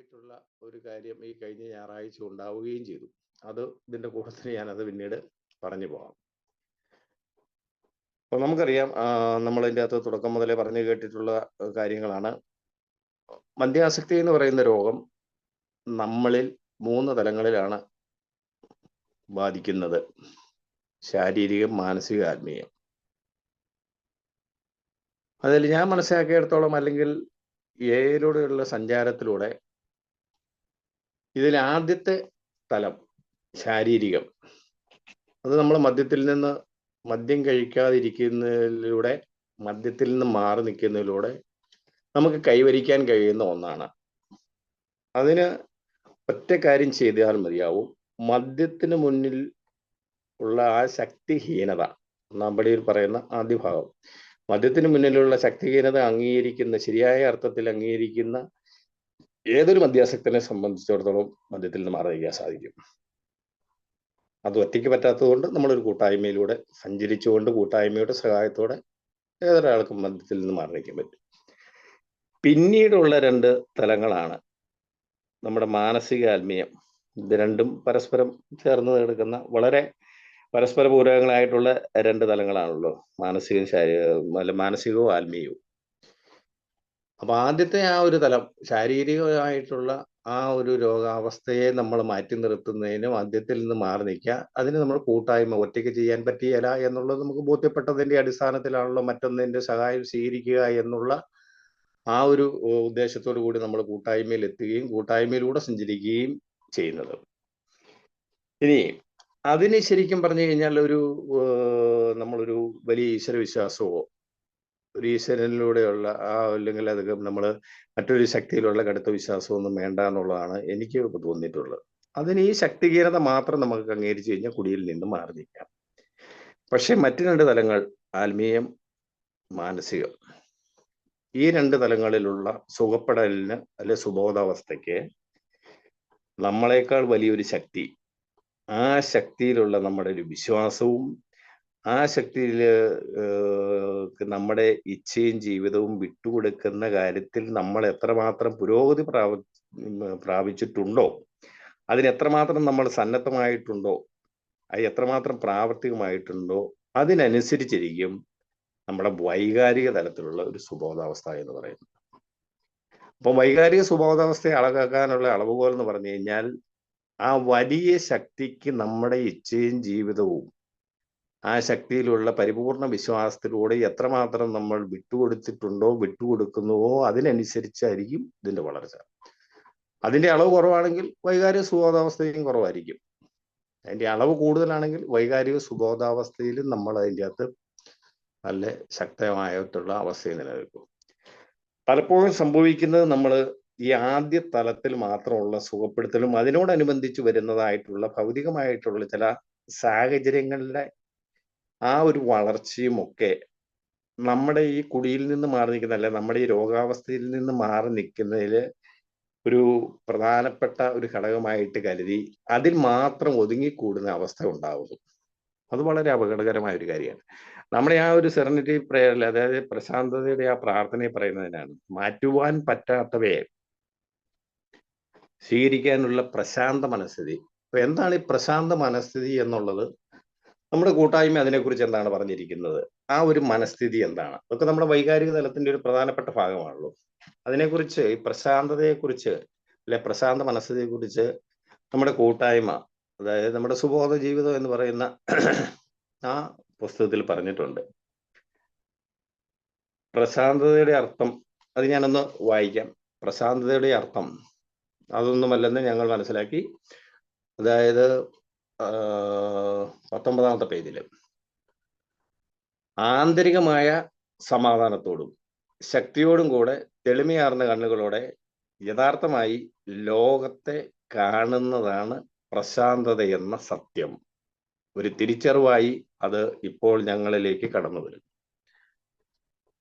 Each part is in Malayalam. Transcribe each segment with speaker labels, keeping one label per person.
Speaker 1: ആയിട്ടുള്ള ഒരു കാര്യം ഈ കഴിഞ്ഞ ഞായറാഴ്ച ഉണ്ടാവുകയും ചെയ്തു. അത് ഇതിന്റെ കൂട്ടത്തിൽ ഞാനത് പിന്നീട് പറഞ്ഞു പോകാം. അപ്പൊ നമുക്കറിയാം, നമ്മൾ ഇതിൻ്റെ അകത്ത് തുടക്കം മുതലേ പറഞ്ഞു കേട്ടിട്ടുള്ള കാര്യങ്ങളാണ്. മദ്യാസക്തി എന്ന് പറയുന്ന രോഗം നമ്മളിൽ 3 തലങ്ങളിലാണ് ബാധിക്കുന്നത്: ശാരീരികം, മാനസിക, ആത്മീയം. അതിൽ ഞാൻ മനസ്സിലാക്കിയിടത്തോളം, അല്ലെങ്കിൽ ഏയിലൂടെയുള്ള സഞ്ചാരത്തിലൂടെ ഇതിൽ ആദ്യത്തെ തലം ശാരീരികം. അത് നമ്മൾ മദ്യം കഴിക്കാതിരിക്കുന്നതിലൂടെ, മദ്യത്തിൽ നിന്ന് മാറി നിൽക്കുന്നതിലൂടെ നമുക്ക് കൈവരിക്കാൻ കഴിയുന്ന ഒന്നാണ്. അതിന് ഒറ്റ കാര്യം ചെയ്താൽ മതിയാവും: മദ്യത്തിന് മുന്നിൽ ഉള്ള ആ ശക്തിഹീനത, നമ്മളിൽ പറയുന്ന ആദ്യ ഭാഗം, മദ്യത്തിന് മുന്നിലുള്ള ശക്തിഹീനത അംഗീകരിക്കുന്ന, ശരിയായ അർത്ഥത്തിൽ അംഗീകരിക്കുന്ന ഏതൊരു മദ്യാസക്തനെ സംബന്ധിച്ചിടത്തോളം മദ്യത്തിൽ നിന്ന് മാറി നിൽക്കാൻ സാധിക്കും. അത് ഒറ്റയ്ക്ക് പറ്റാത്തതുകൊണ്ട് നമ്മളൊരു കൂട്ടായ്മയിലൂടെ സഞ്ചരിച്ചുകൊണ്ട്, കൂട്ടായ്മയുടെ സഹായത്തോടെ ഏതൊരാൾക്കും മദ്യത്തിൽ നിന്ന് മാറി നിൽക്കാൻ പറ്റും. പിന്നീടുള്ള 2 തലങ്ങളാണ് നമ്മുടെ മാനസിക, ആത്മീയം. ഇത് രണ്ടും പരസ്പരം ചേർന്ന് കിടക്കുന്ന, വളരെ പരസ്പര പൂരകങ്ങളായിട്ടുള്ള 2 തലങ്ങളാണല്ലോ മാനസികവും ആത്മീയവും. അപ്പൊ ആദ്യത്തെ ആ ഒരു തലം, ശാരീരികമായിട്ടുള്ള ആ ഒരു രോഗാവസ്ഥയെ നമ്മൾ മാറ്റി നിർത്തുന്നതിന് മദ്യത്തിൽ നിന്ന് മാറി നിൽക്കുക, അതിന് നമ്മൾ കൂട്ടായ്മ, ഒറ്റയ്ക്ക് ചെയ്യാൻ പറ്റിയല്ല എന്നുള്ളത് നമുക്ക് ബോധ്യപ്പെട്ടതിന്റെ അടിസ്ഥാനത്തിലാണല്ലോ മറ്റൊന്നിന്റെ സഹായം സ്വീകരിക്കുക എന്നുള്ള ആ ഒരു ഉദ്ദേശത്തോടു കൂടി നമ്മൾ കൂട്ടായ്മയിൽ എത്തുകയും കൂട്ടായ്മയിലൂടെ സഞ്ചരിക്കുകയും ചെയ്യുന്നത്. ഇനി അതിന് ശരിക്കും പറഞ്ഞു കഴിഞ്ഞാൽ നമ്മളൊരു വലിയ ഈശ്വര വിശ്വാസമോ, ഒരു ഈശ്വരനിലൂടെയുള്ള അല്ലെങ്കിൽ അത് നമ്മൾ മറ്റൊരു ശക്തിയിലുള്ള കടുത്ത വിശ്വാസമൊന്നും വേണ്ട എന്നുള്ളതാണ് എനിക്ക് തോന്നിയിട്ടുള്ളത്. അതിന് ഈ ശക്തിഹീനത മാത്രം നമുക്ക് അംഗീകരിച്ചു കഴിഞ്ഞാൽ കുടിയിൽ നിന്ന് മാറി നിൽക്കാം. പക്ഷെ മറ്റു 2 തലങ്ങൾ, ആത്മീയം, മാനസികം, ഈ 2 തലങ്ങളിലുള്ള സുഖപ്പെടലിന് അല്ലെ സുബോധാവസ്ഥയ്ക്ക് നമ്മളെക്കാൾ വലിയൊരു ശക്തി, ആ ശക്തിയിലുള്ള നമ്മുടെ ഒരു വിശ്വാസവും, ആ ശക്തിയിൽ നമ്മുടെ ഇച്ഛയും ജീവിതവും വിട്ടുകൊടുക്കുന്ന കാര്യത്തിൽ നമ്മൾ എത്രമാത്രം പുരോഗതി പ്രാപിച്ചിട്ടുണ്ടോ, അതിനെത്രമാത്രം നമ്മൾ സന്നദ്ധമായിട്ടുണ്ടോ, അത് എത്രമാത്രം പ്രാവർത്തികമായിട്ടുണ്ടോ, അതിനനുസരിച്ചിരിക്കും നമ്മുടെ വൈകാരിക തലത്തിലുള്ള ഒരു സുബോധാവസ്ഥ എന്ന് പറയുന്നത്. അപ്പം വൈകാരിക സുബോധാവസ്ഥയെ അളകാക്കാനുള്ള അളവുകോൽ എന്ന് പറഞ്ഞു കഴിഞ്ഞാൽ, ആ വലിയ ശക്തിക്ക് നമ്മുടെ ഇച്ഛയും ജീവിതവും ആ ശക്തിയിലുള്ള പരിപൂർണ വിശ്വാസത്തിലൂടെ എത്രമാത്രം നമ്മൾ വിട്ടുകൊടുത്തിട്ടുണ്ടോ, വിട്ടുകൊടുക്കുന്നുവോ, അതിനനുസരിച്ചായിരിക്കും ഇതിന്റെ വളർച്ച. അതിന്റെ അളവ് കുറവാണെങ്കിൽ വൈകാരിക സുബോധാവസ്ഥയും കുറവായിരിക്കും. അതിന്റെ അളവ് കൂടുതലാണെങ്കിൽ വൈകാരിക സുബോധാവസ്ഥയിലും നമ്മൾ അതിൻ്റെ അകത്ത് നല്ല ശക്തമായിട്ടുള്ള അവസ്ഥയിൽ നിലനിൽക്കും. പലപ്പോഴും സംഭവിക്കുന്നത്, നമ്മൾ ഈ ആദ്യ തലത്തിൽ മാത്രമുള്ള സുഖപ്പെടുത്തലും അതിനോടനുബന്ധിച്ച് വരുന്നതായിട്ടുള്ള ഭൗതികമായിട്ടുള്ള ചില സാഹചര്യങ്ങളിലെ ആ ഒരു വളർച്ചയും ഒക്കെ നമ്മുടെ ഈ കുടിയിൽ നിന്ന് മാറി നിൽക്കുന്ന, അല്ലെ നമ്മുടെ ഈ രോഗാവസ്ഥയിൽ നിന്ന് മാറി നിൽക്കുന്നതിൽ ഒരു പ്രധാനപ്പെട്ട ഒരു ഘടകമായിട്ട് കരുതി അതിൽ മാത്രം ഒതുങ്ങിക്കൂടുന്ന അവസ്ഥ ഉണ്ടാവുന്നു. അത് വളരെ അപകടകരമായ ഒരു കാര്യമാണ്. നമ്മുടെ ആ ഒരു സെറനിറ്റി പ്രേയറിൽ, അതായത് പ്രശാന്തതയുടെ ആ പ്രാർത്ഥനയെ പറയുന്നതിനാണ്, മാറ്റുവാൻ പറ്റാത്തവയെ സ്വീകരിക്കാനുള്ള പ്രശാന്ത മനസ്ഥിതി. അപ്പൊ എന്താണ് ഈ പ്രശാന്ത മനസ്ഥിതി എന്നുള്ളത്? നമ്മുടെ കൂട്ടായ്മ അതിനെക്കുറിച്ച് എന്താണ് പറഞ്ഞിരിക്കുന്നത്? ആ ഒരു മനസ്ഥിതി എന്താണ്? അതൊക്കെ നമ്മുടെ വൈകാരിക തലത്തിന്റെ ഒരു പ്രധാനപ്പെട്ട ഭാഗമാണല്ലോ. അതിനെക്കുറിച്ച്, ഈ പ്രശാന്തതയെക്കുറിച്ച് അല്ലെ പ്രശാന്ത മനസ്ഥിതിയെക്കുറിച്ച് നമ്മുടെ കൂട്ടായ്മ, അതായത് നമ്മുടെ സുബോധ ജീവിതം എന്ന് പറയുന്ന ആ പുസ്തകത്തിൽ പറഞ്ഞിട്ടുണ്ട്. പ്രശാന്തതയുടെ അർത്ഥം അത് ഞാനൊന്ന് വായിക്കാം. പ്രശാന്തതയുടെ അർത്ഥം അതൊന്നുമല്ലെന്ന് ഞങ്ങൾ മനസ്സിലാക്കി. അതായത് 19ാമത്തെ പേജില്, ആന്തരികമായ സമാധാനത്തോടും ശക്തിയോടും കൂടെ തെളിമയാർന്ന കണ്ണുകളോടെ യഥാർത്ഥമായി ലോകത്തെ കാണുന്നതാണ് പ്രശാന്തത എന്ന സത്യം. ഒരു തിരിച്ചറിവായി അത് ഇപ്പോൾ ഞങ്ങളിലേക്ക് കടന്നു വരും.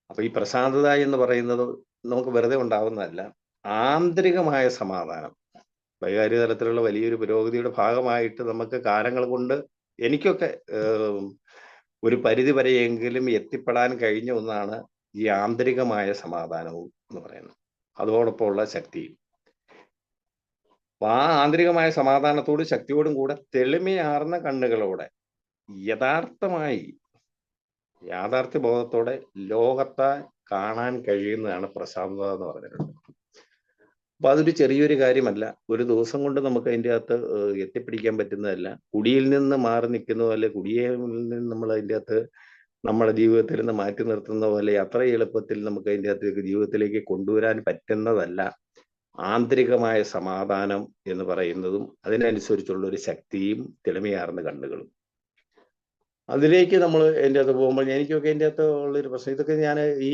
Speaker 1: അപ്പൊ ഈ പ്രശാന്തത എന്ന് പറയുന്നത് നമുക്ക് വെറുതെ ഉണ്ടാവുന്നതല്ല, ആന്തരികമായ സമാധാനം. വൈകാരിക തലത്തിലുള്ള വലിയൊരു പുരോഗതിയുടെ ഭാഗമായിട്ട് നമുക്ക് കാലങ്ങൾ കൊണ്ട്, എനിക്കൊക്കെ ഒരു പരിധി വരെയെങ്കിലും എത്തിപ്പെടാൻ കഴിഞ്ഞ ഒന്നാണ് ഈ ആന്തരികമായ സമാധാനവും എന്ന് പറയുന്നത്, അതോടൊപ്പമുള്ള ശക്തിയും. അപ്പൊ ആ ആന്തരികമായ സമാധാനത്തോടും ശക്തിയോടും കൂടെ തെളിമയാർന്ന കണ്ണുകളോടെ യഥാർത്ഥമായി യാഥാർത്ഥ്യ ബോധത്തോടെ ലോകത്തെ കാണാൻ കഴിയുന്നതാണ് പ്രശാന്തത എന്ന് പറഞ്ഞിട്ടുണ്ട്. അപ്പൊ അതൊരു ചെറിയൊരു കാര്യമല്ല. ഒരു ദിവസം കൊണ്ട് നമുക്ക് അതിൻ്റെ അകത്ത് എത്തിപ്പിടിക്കാൻ പറ്റുന്നതല്ല. കുടിയിൽ നിന്ന് മാറി നിൽക്കുന്ന പോലെ, കുടിയിൽ നിന്ന് നമ്മൾ അതിൻ്റെ അകത്ത് നമ്മുടെ ജീവിതത്തിൽ നിന്ന് മാറ്റി നിർത്തുന്ന പോലെ അത്ര എളുപ്പത്തിൽ നമുക്ക് അതിൻ്റെ അകത്തേക്ക് ജീവിതത്തിലേക്ക് കൊണ്ടുവരാൻ പറ്റുന്നതല്ല ആന്തരികമായ സമാധാനം എന്ന് പറയുന്നതും അതിനനുസരിച്ചുള്ള ഒരു ശക്തിയും തെളിമയാർന്ന കണ്ണുകളും. അതിലേക്ക് നമ്മൾ എൻ്റെ അകത്ത് പോകുമ്പോൾ എനിക്കൊക്കെ എൻ്റെ അകത്ത് ഉള്ളൊരു പ്രശ്നം, ഇതൊക്കെ ഞാൻ ഈ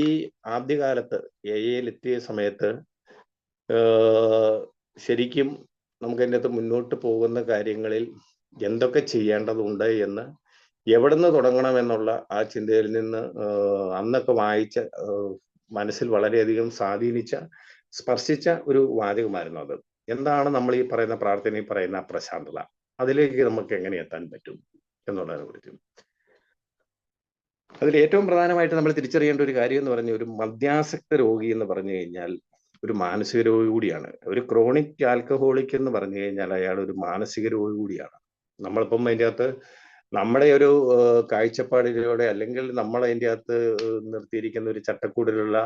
Speaker 1: ആദ്യകാലത്ത് എത്തിയ സമയത്ത് ശരിക്കും നമുക്ക് അതിൻ്റെ അകത്ത് മുന്നോട്ട് പോകുന്ന കാര്യങ്ങളിൽ എന്തൊക്കെ ചെയ്യേണ്ടതുണ്ട് എന്ന് എവിടെ നിന്ന് തുടങ്ങണമെന്നുള്ള ആ ചിന്തയിൽ നിന്ന് അന്നൊക്കെ വായിച്ച മനസ്സിൽ വളരെയധികം സ്പർശിച്ച ഒരു വാചകമായിരുന്നു അത്. എന്താണ് നമ്മൾ ഈ പറയുന്ന പ്രാർത്ഥനയിൽ പറയുന്ന പ്രശാന്തത, അതിലേക്ക് നമുക്ക് എങ്ങനെ എത്താൻ പറ്റും എന്നുള്ളതിനെ കുറിച്ച്. അതിൽ ഏറ്റവും പ്രധാനമായിട്ട് നമ്മൾ തിരിച്ചറിയേണ്ട ഒരു കാര്യം എന്ന് പറഞ്ഞ, ഒരു മദ്യാസക്ത രോഗി എന്ന് പറഞ്ഞു കഴിഞ്ഞാൽ ഒരു മാനസിക രോഗി കൂടിയാണ്. ഒരു ക്രോണിക് ആൽക്കഹോളിക് എന്ന് പറഞ്ഞു കഴിഞ്ഞാൽ അയാൾ ഒരു മാനസിക രോഗി കൂടിയാണ്. നമ്മളിപ്പം അതിൻ്റെ അകത്ത് നമ്മുടെ ഒരു കാഴ്ചപ്പാടിലൂടെ അല്ലെങ്കിൽ നമ്മൾ അതിൻ്റെ അകത്ത് നിർത്തിയിരിക്കുന്ന ഒരു ചട്ടക്കൂടിലുള്ള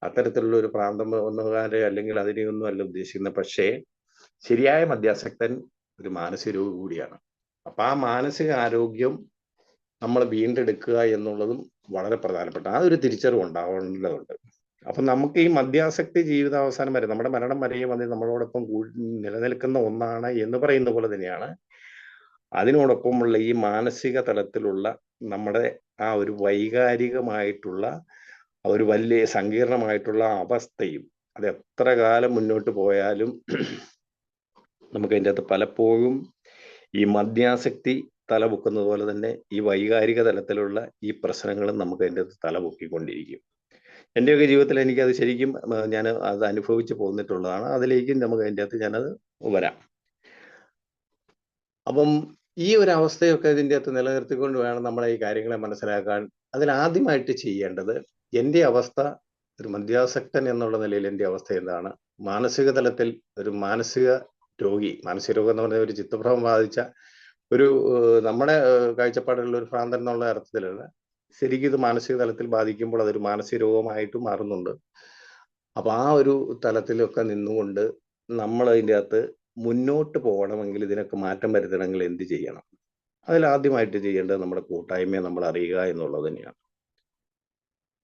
Speaker 1: അത്തരത്തിലുള്ള ഒരു പ്രാന്തകാരെ അല്ലെങ്കിൽ അതിനെയൊന്നും അല്ല ഉദ്ദേശിക്കുന്നത്. പക്ഷേ ശരിയായ മദ്യാസക്തൻ ഒരു മാനസിക രോഗി കൂടിയാണ്. അപ്പൊ ആ മാനസിക ആരോഗ്യം നമ്മൾ വീണ്ടെടുക്കുക എന്നുള്ളതും വളരെ പ്രധാനപ്പെട്ട ആ ഒരു തിരിച്ചറിവ് ഉണ്ടാവേണ്ടതുണ്ട്. അപ്പൊ നമുക്ക് ഈ മദ്യാസക്തി ജീവിതാവസാനം വരെ, നമ്മുടെ മരണം വരെയും അത് നമ്മളോടൊപ്പം നിലനിൽക്കുന്ന ഒന്നാണ് എന്ന് പറയുന്ന പോലെ തന്നെയാണ് അതിനോടൊപ്പമുള്ള ഈ മാനസിക തലത്തിലുള്ള നമ്മുടെ ആ ഒരു വൈകാരികമായിട്ടുള്ള ഒരു വലിയ സങ്കീർണമായിട്ടുള്ള അവസ്ഥയും. അത് എത്ര കാലം മുന്നോട്ട് പോയാലും നമുക്ക് അതിൻ്റെ അകത്ത് പലപ്പോഴും ഈ മദ്യാസക്തി തലപൊക്കുന്നത് പോലെ തന്നെ ഈ വൈകാരിക തലത്തിലുള്ള ഈ പ്രശ്നങ്ങളും നമുക്ക് അതിൻ്റെ അകത്ത് തലപൊക്കിക്കൊണ്ടിരിക്കും. എൻ്റെയൊക്കെ ജീവിതത്തിൽ എനിക്കത് ശരിക്കും ഞാൻ അത് അനുഭവിച്ച് പോന്നിട്ടുള്ളതാണ്. അതിലേക്കും നമുക്ക് അതിൻ്റെ അകത്ത് ഞാനത് വരാം. അപ്പം ഈ ഒരു അവസ്ഥയൊക്കെ ഇതിൻ്റെ അകത്ത് നിലനിർത്തിക്കൊണ്ട് വേണം നമ്മളെ ഈ കാര്യങ്ങളെ മനസ്സിലാക്കാൻ. അതിലാദ്യമായിട്ട് ചെയ്യേണ്ടത്, എൻ്റെ അവസ്ഥ ഒരു മദ്യാസക്തൻ എന്നുള്ള നിലയിൽ എൻ്റെ അവസ്ഥ എന്താണ്, മാനസിക തലത്തിൽ ഒരു മാനസിക രോഗം എന്ന് പറഞ്ഞ ഒരു ചിത്തഭ്രമം ബാധിച്ച ഒരു നമ്മുടെ കാഴ്ചപ്പാടുള്ള ഒരു ഭ്രാന്തൻ എന്നുള്ള അർത്ഥത്തിലല്ല, ശരിക്കും ഇത് മാനസിക തലത്തിൽ ബാധിക്കുമ്പോൾ അതൊരു മാനസിക രോഗമായിട്ട് മാറുന്നുണ്ട്. അപ്പൊ ആ ഒരു തലത്തിലൊക്കെ നിന്നുകൊണ്ട് നമ്മൾ അതിൻ്റെ അകത്ത് മുന്നോട്ട് പോകണമെങ്കിൽ, ഇതിനൊക്കെ മാറ്റം വരുത്തണമെങ്കിൽ എന്ത് ചെയ്യണം? അതിലാദ്യമായിട്ട് ചെയ്യേണ്ടത് നമ്മുടെ കൂട്ടായ്മയെ നമ്മൾ അറിയുക എന്നുള്ളത് തന്നെയാണ്.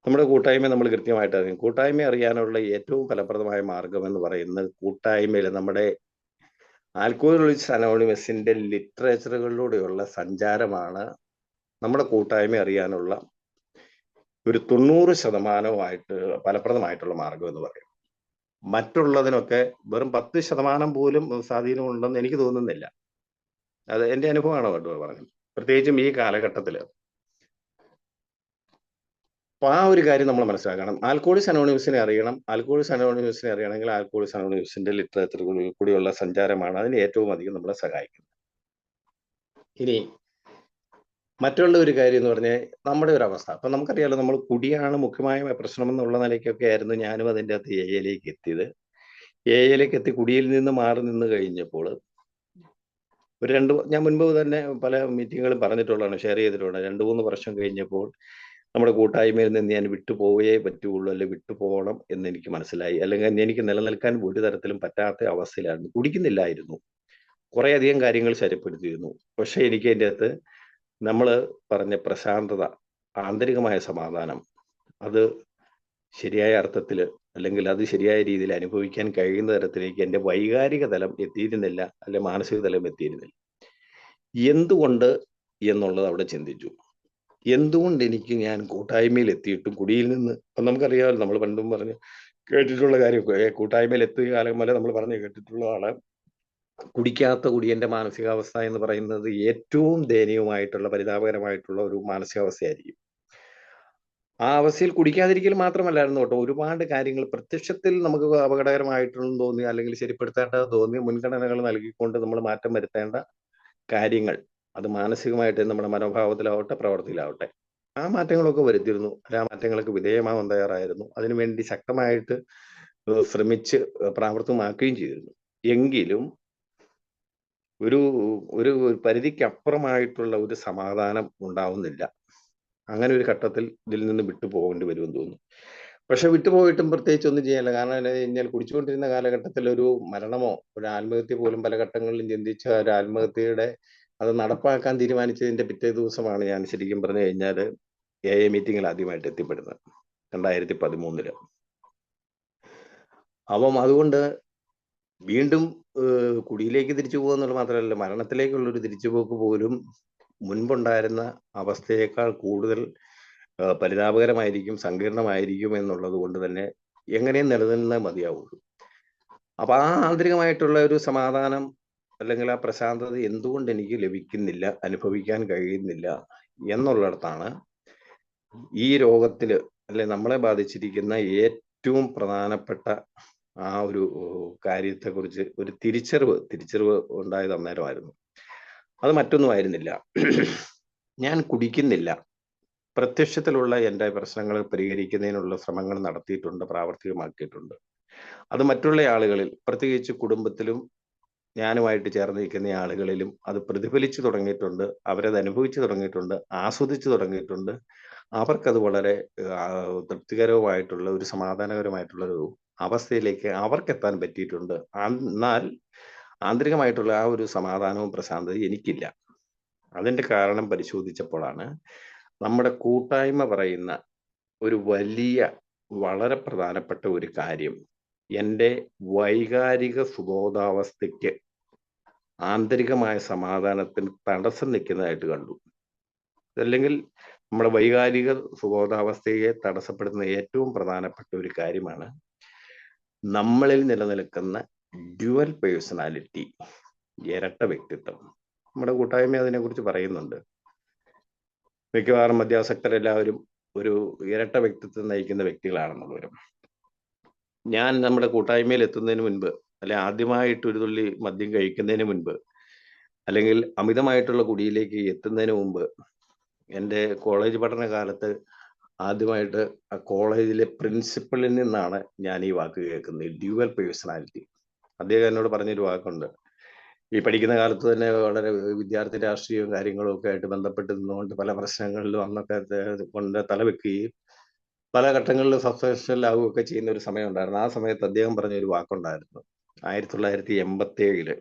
Speaker 1: നമ്മുടെ കൂട്ടായ്മ നമ്മൾ കൃത്യമായിട്ട് അറിയും. കൂട്ടായ്മ അറിയാനുള്ള ഏറ്റവും ഫലപ്രദമായ മാർഗം എന്ന് പറയുന്നത് കൂട്ടായ്മയിൽ നമ്മുടെ ആൽക്കഹോളിക്സ് അനോണിമസിന്റെ ലിറ്ററേച്ചറുകളിലൂടെയുള്ള സഞ്ചാരമാണ് നമ്മുടെ കൂട്ടായ്മ അറിയാനുള്ള ഒരു 90% ഫലപ്രദമായിട്ടുള്ള മാർഗം എന്ന് പറയും. മറ്റുള്ളതിനൊക്കെ വെറും 10% പോലും സ്വാധീനമുണ്ടെന്ന് എനിക്ക് തോന്നുന്നില്ല. അത് എൻ്റെ അനുഭവമാണ് കേട്ടോ പറഞ്ഞത്, പ്രത്യേകിച്ചും ഈ കാലഘട്ടത്തിൽ. അപ്പൊ ആ ഒരു കാര്യം നമ്മൾ മനസ്സിലാക്കണം. ആൽക്കഹോളിക്സ് അനോണിമസിനെ അറിയണം. ആൽക്കഹോളിക്സ് അനോണിമസിനെ അറിയണമെങ്കിൽ ആൽക്കഹോളിക്സ് അനോണിമസിന്റെ ലിറ്ററേച്ചറുകളിൽ കൂടിയുള്ള സഞ്ചാരമാണ് അതിന് ഏറ്റവും അധികം നമ്മളെ സഹായിക്കുന്നത്. ഇനി മറ്റുള്ള ഒരു കാര്യം എന്ന് പറഞ്ഞാൽ നമ്മുടെ ഒരു അവസ്ഥ. അപ്പൊ നമുക്കറിയാലോ, നമ്മൾ കുടിയാണ് മുഖ്യമായ പ്രശ്നം എന്നുള്ള നിലയ്ക്കൊക്കെ ആയിരുന്നു ഞാനും അതിൻ്റെ അകത്ത് എയിലേക്ക് എത്തിയത്. എയിലേക്ക് എത്തി കുടിയിൽ നിന്ന് മാറി നിന്ന് കഴിഞ്ഞപ്പോൾ ഞാൻ മുൻപ് തന്നെ പല മീറ്റിങ്ങുകളും പറഞ്ഞിട്ടുള്ളതാണ്, ഷെയർ ചെയ്തിട്ടുള്ളത്. 2-3 വർഷം കഴിഞ്ഞപ്പോൾ നമ്മുടെ കൂട്ടായ്മയിൽ നിന്ന് ഞാൻ വിട്ടുപോയേ പറ്റുള്ളൂ, അല്ലെങ്കിൽ വിട്ടുപോകണം എന്ന് എനിക്ക് മനസ്സിലായി. അല്ലെങ്കിൽ എനിക്ക് നിലനിൽക്കാൻ ഒരു തരത്തിലും പറ്റാത്ത അവസ്ഥയിലായിരുന്നു. കുടിക്കുന്നില്ലായിരുന്നു, കുറേ അധികം കാര്യങ്ങൾ ശരിപ്പെടുത്തിയിരുന്നു. പക്ഷെ എനിക്ക് അതിൻ്റെ അകത്ത് നമ്മൾ പറഞ്ഞ പ്രശാന്തത, ആന്തരികമായ സമാധാനം, അത് ശരിയായ അർത്ഥത്തിൽ അല്ലെങ്കിൽ അത് ശരിയായ രീതിയിൽ അനുഭവിക്കാൻ കഴിയുന്ന തരത്തിലേക്ക് എൻ്റെ വൈകാരിക തലം എത്തിയിരുന്നില്ല, അല്ലെ മാനസിക തലം എത്തിയിരുന്നില്ല. എന്തുകൊണ്ട് എന്നുള്ളത് അവിടെ ചിന്തിച്ചു. എന്തുകൊണ്ട് എനിക്ക് ഞാൻ കൂട്ടായ്മയിൽ എത്തിയിട്ടും കുടിയിൽ നിന്ന്, അപ്പം നമുക്കറിയാമല്ലോ, നമ്മൾ പണ്ടും പറഞ്ഞ് കേട്ടിട്ടുള്ള കാര്യം, കൂട്ടായ്മയിൽ എത്തിയ കാലം വരെ നമ്മൾ പറഞ്ഞു കേട്ടിട്ടുള്ളതാണ്, കുടിക്കാത്ത കുടിയന്റെ മാനസികാവസ്ഥ എന്ന് പറയുന്നത് ഏറ്റവും ദയനീയമായിട്ടുള്ള പരിതാപകരമായിട്ടുള്ള ഒരു മാനസികാവസ്ഥയായിരിക്കും. ആ അവസ്ഥയിൽ കുടിക്കാതിരിക്കൽ മാത്രമല്ലായിരുന്നു കേട്ടോ, ഒരുപാട് കാര്യങ്ങൾ പ്രത്യക്ഷത്തിൽ നമുക്ക് അപകടകരമായിട്ടുണ്ടെന്ന് തോന്നി അല്ലെങ്കിൽ ശരിപ്പെടുത്തേണ്ടത് തോന്നിയ മുൻഗണനകൾ നൽകിക്കൊണ്ട് നമ്മൾ മാറ്റം വരുത്തേണ്ട കാര്യങ്ങൾ, അത് മാനസികമായിട്ട് നമ്മുടെ മനോഭാവത്തിലാവട്ടെ പ്രവൃത്തിയിലാവട്ടെ, ആ മാറ്റങ്ങളൊക്കെ വരുത്തിയിരുന്നു. ആ മാറ്റങ്ങൾക്ക് വിധേയമാവാൻ തയ്യാറായിരുന്നു. അതിനുവേണ്ടി ശക്തമായിട്ട് ശ്രമിച്ച് പ്രാവർത്തികമാക്കുകയും ചെയ്തിരുന്നു. എങ്കിലും ഒരു ഒരു പരിധിക്കപ്പുറമായിട്ടുള്ള ഒരു സമാധാനം ഉണ്ടാവുന്നില്ല. അങ്ങനെ ഒരു ഘട്ടത്തിൽ ഇതിൽ നിന്ന് വിട്ടുപോകേണ്ടി വരുമെന്ന് തോന്നുന്നു. പക്ഷെ വിട്ടുപോയിട്ടും പ്രത്യേകിച്ച് ഒന്നും ചെയ്യാനില്ല. കാരണം എന്താ കഴിഞ്ഞാൽ കുടിച്ചുകൊണ്ടിരുന്ന കാലഘട്ടത്തിൽ ഒരു മരണമോ ഒരു ആത്മഹത്യ പോലും പല ഘട്ടങ്ങളിലും ചിന്തിച്ച ഒരു ആത്മഹത്യയുടെ അത് നടപ്പാക്കാൻ തീരുമാനിച്ചതിന്റെ പിറ്റേ ദിവസമാണ് ഞാൻ ശരിക്കും പറഞ്ഞു കഴിഞ്ഞാൽ AA മീറ്റിങ്ങിൽ ആദ്യമായിട്ട് എത്തിപ്പെടുന്നത് 2013. അപ്പം അതുകൊണ്ട് വീണ്ടും കുടിയിലേക്ക് തിരിച്ചു പോകുക എന്നുള്ളത് മാത്രമല്ല, മരണത്തിലേക്കുള്ള ഒരു തിരിച്ചുപോക്ക് പോലും മുൻപുണ്ടായിരുന്ന അവസ്ഥയേക്കാൾ കൂടുതൽ പരിതാപകരമായിരിക്കും, സങ്കീർണമായിരിക്കും എന്നുള്ളത് കൊണ്ട് തന്നെ എങ്ങനെയും നിലനിന്നേ മതിയാവുള്ളൂ. അപ്പൊ ആ ആന്തരികമായിട്ടുള്ള ഒരു സമാധാനം അല്ലെങ്കിൽ ആ പ്രശാന്തത എന്തുകൊണ്ട് എനിക്ക് ലഭിക്കുന്നില്ല, അനുഭവിക്കാൻ കഴിയുന്നില്ല എന്നുള്ളിടത്താണ് ഈ രോഗത്തില് അല്ലെ നമ്മളെ ബാധിച്ചിരിക്കുന്ന ഏറ്റവും പ്രധാനപ്പെട്ട ആ ഒരു കാര്യത്തെക്കുറിച്ച് ഒരു തിരിച്ചറിവ് ഉണ്ടായത് അന്നേരമായിരുന്നു. അത് മറ്റൊന്നും ആയിരുന്നില്ല. ഞാൻ കുടിക്കുന്നില്ല. പ്രത്യക്ഷത്തിലുള്ള എൻ്റെ പ്രശ്നങ്ങൾ പരിഹരിക്കുന്നതിനുള്ള ശ്രമങ്ങൾ നടത്തിയിട്ടുണ്ട്, പ്രാവർത്തികമാക്കിയിട്ടുണ്ട്. അത് മറ്റുള്ള ആളുകളിൽ, പ്രത്യേകിച്ച് കുടുംബത്തിലും ഞാനുമായിട്ട് ചേർന്ന് നിൽക്കുന്ന ആളുകളിലും അത് പ്രതിഫലിച്ചു തുടങ്ങിയിട്ടുണ്ട്. അവരത് അനുഭവിച്ചു തുടങ്ങിയിട്ടുണ്ട്, ആസ്വദിച്ചു തുടങ്ങിയിട്ടുണ്ട്. അവർക്കത് വളരെ തൃപ്തികരവുമായിട്ടുള്ള ഒരു സമാധാനകരമായിട്ടുള്ള ഒരു അവസ്ഥയിലേക്ക് അവർക്കെത്താൻ പറ്റിയിട്ടുണ്ട്. എന്നാൽ ആന്തരികമായിട്ടുള്ള ആ ഒരു സമാധാനവും പ്രശാന്തതയും എനിക്കില്ല. അതിന്റെ കാരണം പരിശോധിച്ചപ്പോഴാണ് നമ്മുടെ കൂട്ടായ്മ പറയുന്ന ഒരു വലിയ വളരെ പ്രധാനപ്പെട്ട ഒരു കാര്യം എൻ്റെ വൈകാരിക സുബോധാവസ്ഥയ്ക്ക് ആന്തരികമായ സമാധാനത്തിന് തടസ്സം നിൽക്കുന്നതായിട്ട് കണ്ടു. അല്ലെങ്കിൽ നമ്മുടെ വൈകാരിക സുബോധാവസ്ഥയെ തടസ്സപ്പെടുത്തുന്ന ഏറ്റവും പ്രധാനപ്പെട്ട ഒരു കാര്യമാണ് നമ്മളിൽ നിലനിൽക്കുന്ന ഡ്യുവൽ പേഴ്സണാലിറ്റി, ഇരട്ട വ്യക്തിത്വം. നമ്മുടെ കൂട്ടായ്മ അതിനെക്കുറിച്ച് പറയുന്നുണ്ട്. മിക്കവാറും മദ്യാസക്തരെല്ലാവരും ഒരു ഇരട്ട വ്യക്തിത്വം നയിക്കുന്ന വ്യക്തികളാണെന്നുള്ളവരും. ഞാൻ നമ്മുടെ കൂട്ടായ്മയിൽ എത്തുന്നതിന് മുൻപ്, അല്ലെ ആദ്യമായിട്ട് ഒരു തുള്ളി മദ്യം കഴിക്കുന്നതിന് മുൻപ്, അല്ലെങ്കിൽ അമിതമായിട്ടുള്ള കുടിയിലേക്ക് എത്തുന്നതിന് മുമ്പ്, എൻ്റെ കോളേജ് പഠന കാലത്ത് ആദ്യമായിട്ട് ആ കോളേജിലെ പ്രിൻസിപ്പളിൽ നിന്നാണ് ഞാൻ ഈ വാക്ക് കേൾക്കുന്നത്, ഡ്യുവൽ പേഴ്സണാലിറ്റി. അദ്ദേഹം എന്നോട് പറഞ്ഞൊരു വാക്കുണ്ട്. ഈ പഠിക്കുന്ന കാലത്ത് തന്നെ വളരെ വിദ്യാർത്ഥി രാഷ്ട്രീയവും കാര്യങ്ങളും ഒക്കെ ആയിട്ട് ബന്ധപ്പെട്ട് നിന്നുകൊണ്ട് പല പ്രശ്നങ്ങളിലും അന്നൊക്കെ കൊണ്ട് തലവെക്കുകയും പല ഘട്ടങ്ങളിലും സസ്പെൻഷനിലാവുകയൊക്കെ ചെയ്യുന്ന ഒരു സമയം ഉണ്ടായിരുന്നു. ആ സമയത്ത് അദ്ദേഹം പറഞ്ഞൊരു വാക്കുണ്ടായിരുന്നു 1987.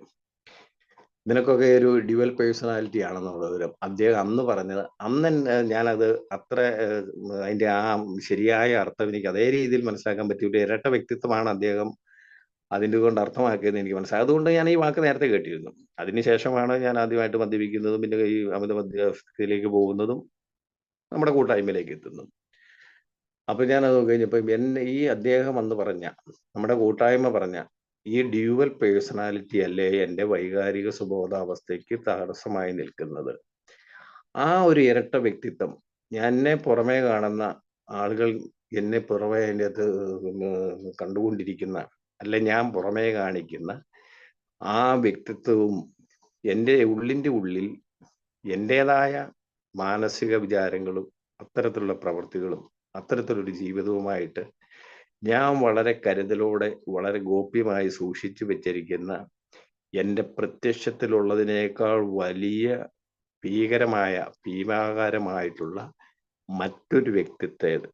Speaker 1: ഇതിനൊക്കെ ഒരു ഡ്യുവൽ പേഴ്സണാലിറ്റി ആണെന്നുള്ളത് അദ്ദേഹം അന്ന് പറഞ്ഞത്. അന്ന് ഞാനത് അത്ര അതിന്റെ ആ ശരിയായ അർത്ഥം എനിക്ക് അതേ രീതിയിൽ മനസ്സിലാക്കാൻ പറ്റിയ ഒരു ഇരട്ട വ്യക്തിത്വമാണ് അദ്ദേഹം അതിൻ്റെ കൊണ്ട് അർത്ഥമാക്കിയെന്ന് എനിക്ക് മനസ്സിലായി. അതുകൊണ്ട് ഞാൻ ഈ വാക്ക് നേരത്തെ കേട്ടിരുന്നു. അതിനുശേഷമാണ് ഞാൻ ആദ്യമായിട്ട് മദ്യപിക്കുന്നതും പിന്നെ ഈ അമിത മദ്യാസക്തിയിലേക്ക് പോകുന്നതും നമ്മുടെ കൂട്ടായ്മയിലേക്ക് എത്തുന്നതും. അപ്പൊ ഞാനത് കഴിഞ്ഞപ്പോൾ ഈ അദ്ദേഹം അന്ന് പറഞ്ഞ, നമ്മുടെ കൂട്ടായ്മ പറഞ്ഞ ഈ ഡ്യുവൽ പേഴ്സണാലിറ്റി അല്ലേ എൻ്റെ വൈകാരിക സുബോധാവസ്ഥയ്ക്ക് തടസ്സമായി നിൽക്കുന്നത്. ആ ഒരു ഇരട്ട വ്യക്തിത്വം, എന്നെ പുറമേ കാണുന്ന ആളുകൾ എന്നെ പുറമേ അതിൻ്റെ അകത്ത് കണ്ടുകൊണ്ടിരിക്കുന്ന, അല്ലെ ഞാൻ പുറമേ കാണിക്കുന്ന ആ വ്യക്തിത്വവും എൻ്റെ ഉള്ളിൻ്റെ ഉള്ളിൽ എൻ്റെതായ മാനസിക വിചാരങ്ങളും അത്തരത്തിലുള്ള പ്രവൃത്തികളും അത്തരത്തിലൊരു ജീവിതവുമായിട്ട് ഞാൻ വളരെ കരുതലോടെ വളരെ ഗോപ്യമായി സൂക്ഷിച്ചു വെച്ചിരിക്കുന്ന എൻ്റെ പ്രത്യക്ഷത്തിലുള്ളതിനേക്കാൾ വലിയ ഭീകരമായ ഭീമാകാരമായിട്ടുള്ള മറ്റൊരു വ്യക്തിത്വ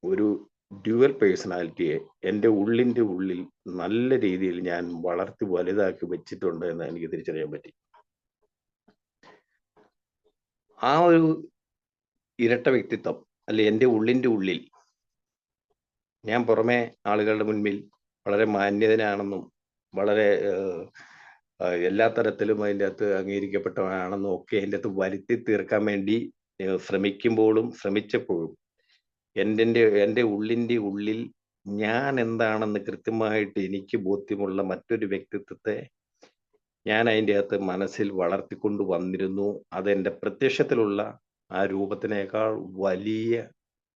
Speaker 1: ഒരു ഡ്യുവൽ പേഴ്സണാലിറ്റിയെ എൻ്റെ ഉള്ളിൻ്റെ ഉള്ളിൽ നല്ല രീതിയിൽ ഞാൻ വളർത്തി വലുതാക്കി വെച്ചിട്ടുണ്ട് എന്ന് എനിക്ക് തിരിച്ചറിയാൻ പറ്റി. ആ ഒരു ഇരട്ട വ്യക്തിത്വം അല്ലെ എൻ്റെ ഉള്ളിൻ്റെ ഉള്ളിൽ ഞാൻ പുറമെ ആളുകളുടെ മുൻപിൽ വളരെ മാന്യതനാണെന്നും വളരെ എല്ലാ തരത്തിലും അതിൻ്റെ അകത്ത് അംഗീകരിക്കപ്പെട്ടവനാണെന്നും ഒക്കെ അതിൻ്റെ അകത്ത് വരുത്തി തീർക്കാൻ വേണ്ടി ശ്രമിച്ചപ്പോഴും എൻ്റെ ഉള്ളിൻ്റെ ഉള്ളിൽ ഞാൻ എന്താണെന്ന് കൃത്യമായിട്ട് എനിക്ക് ബോധ്യമുള്ള മറ്റൊരു വ്യക്തിത്വത്തെ ഞാൻ അതിൻ്റെ അകത്ത് മനസ്സിൽ വളർത്തിക്കൊണ്ട് വന്നിരുന്നു. അതെൻ്റെ പ്രത്യക്ഷത്തിലുള്ള ആ രൂപത്തിനേക്കാൾ വലിയ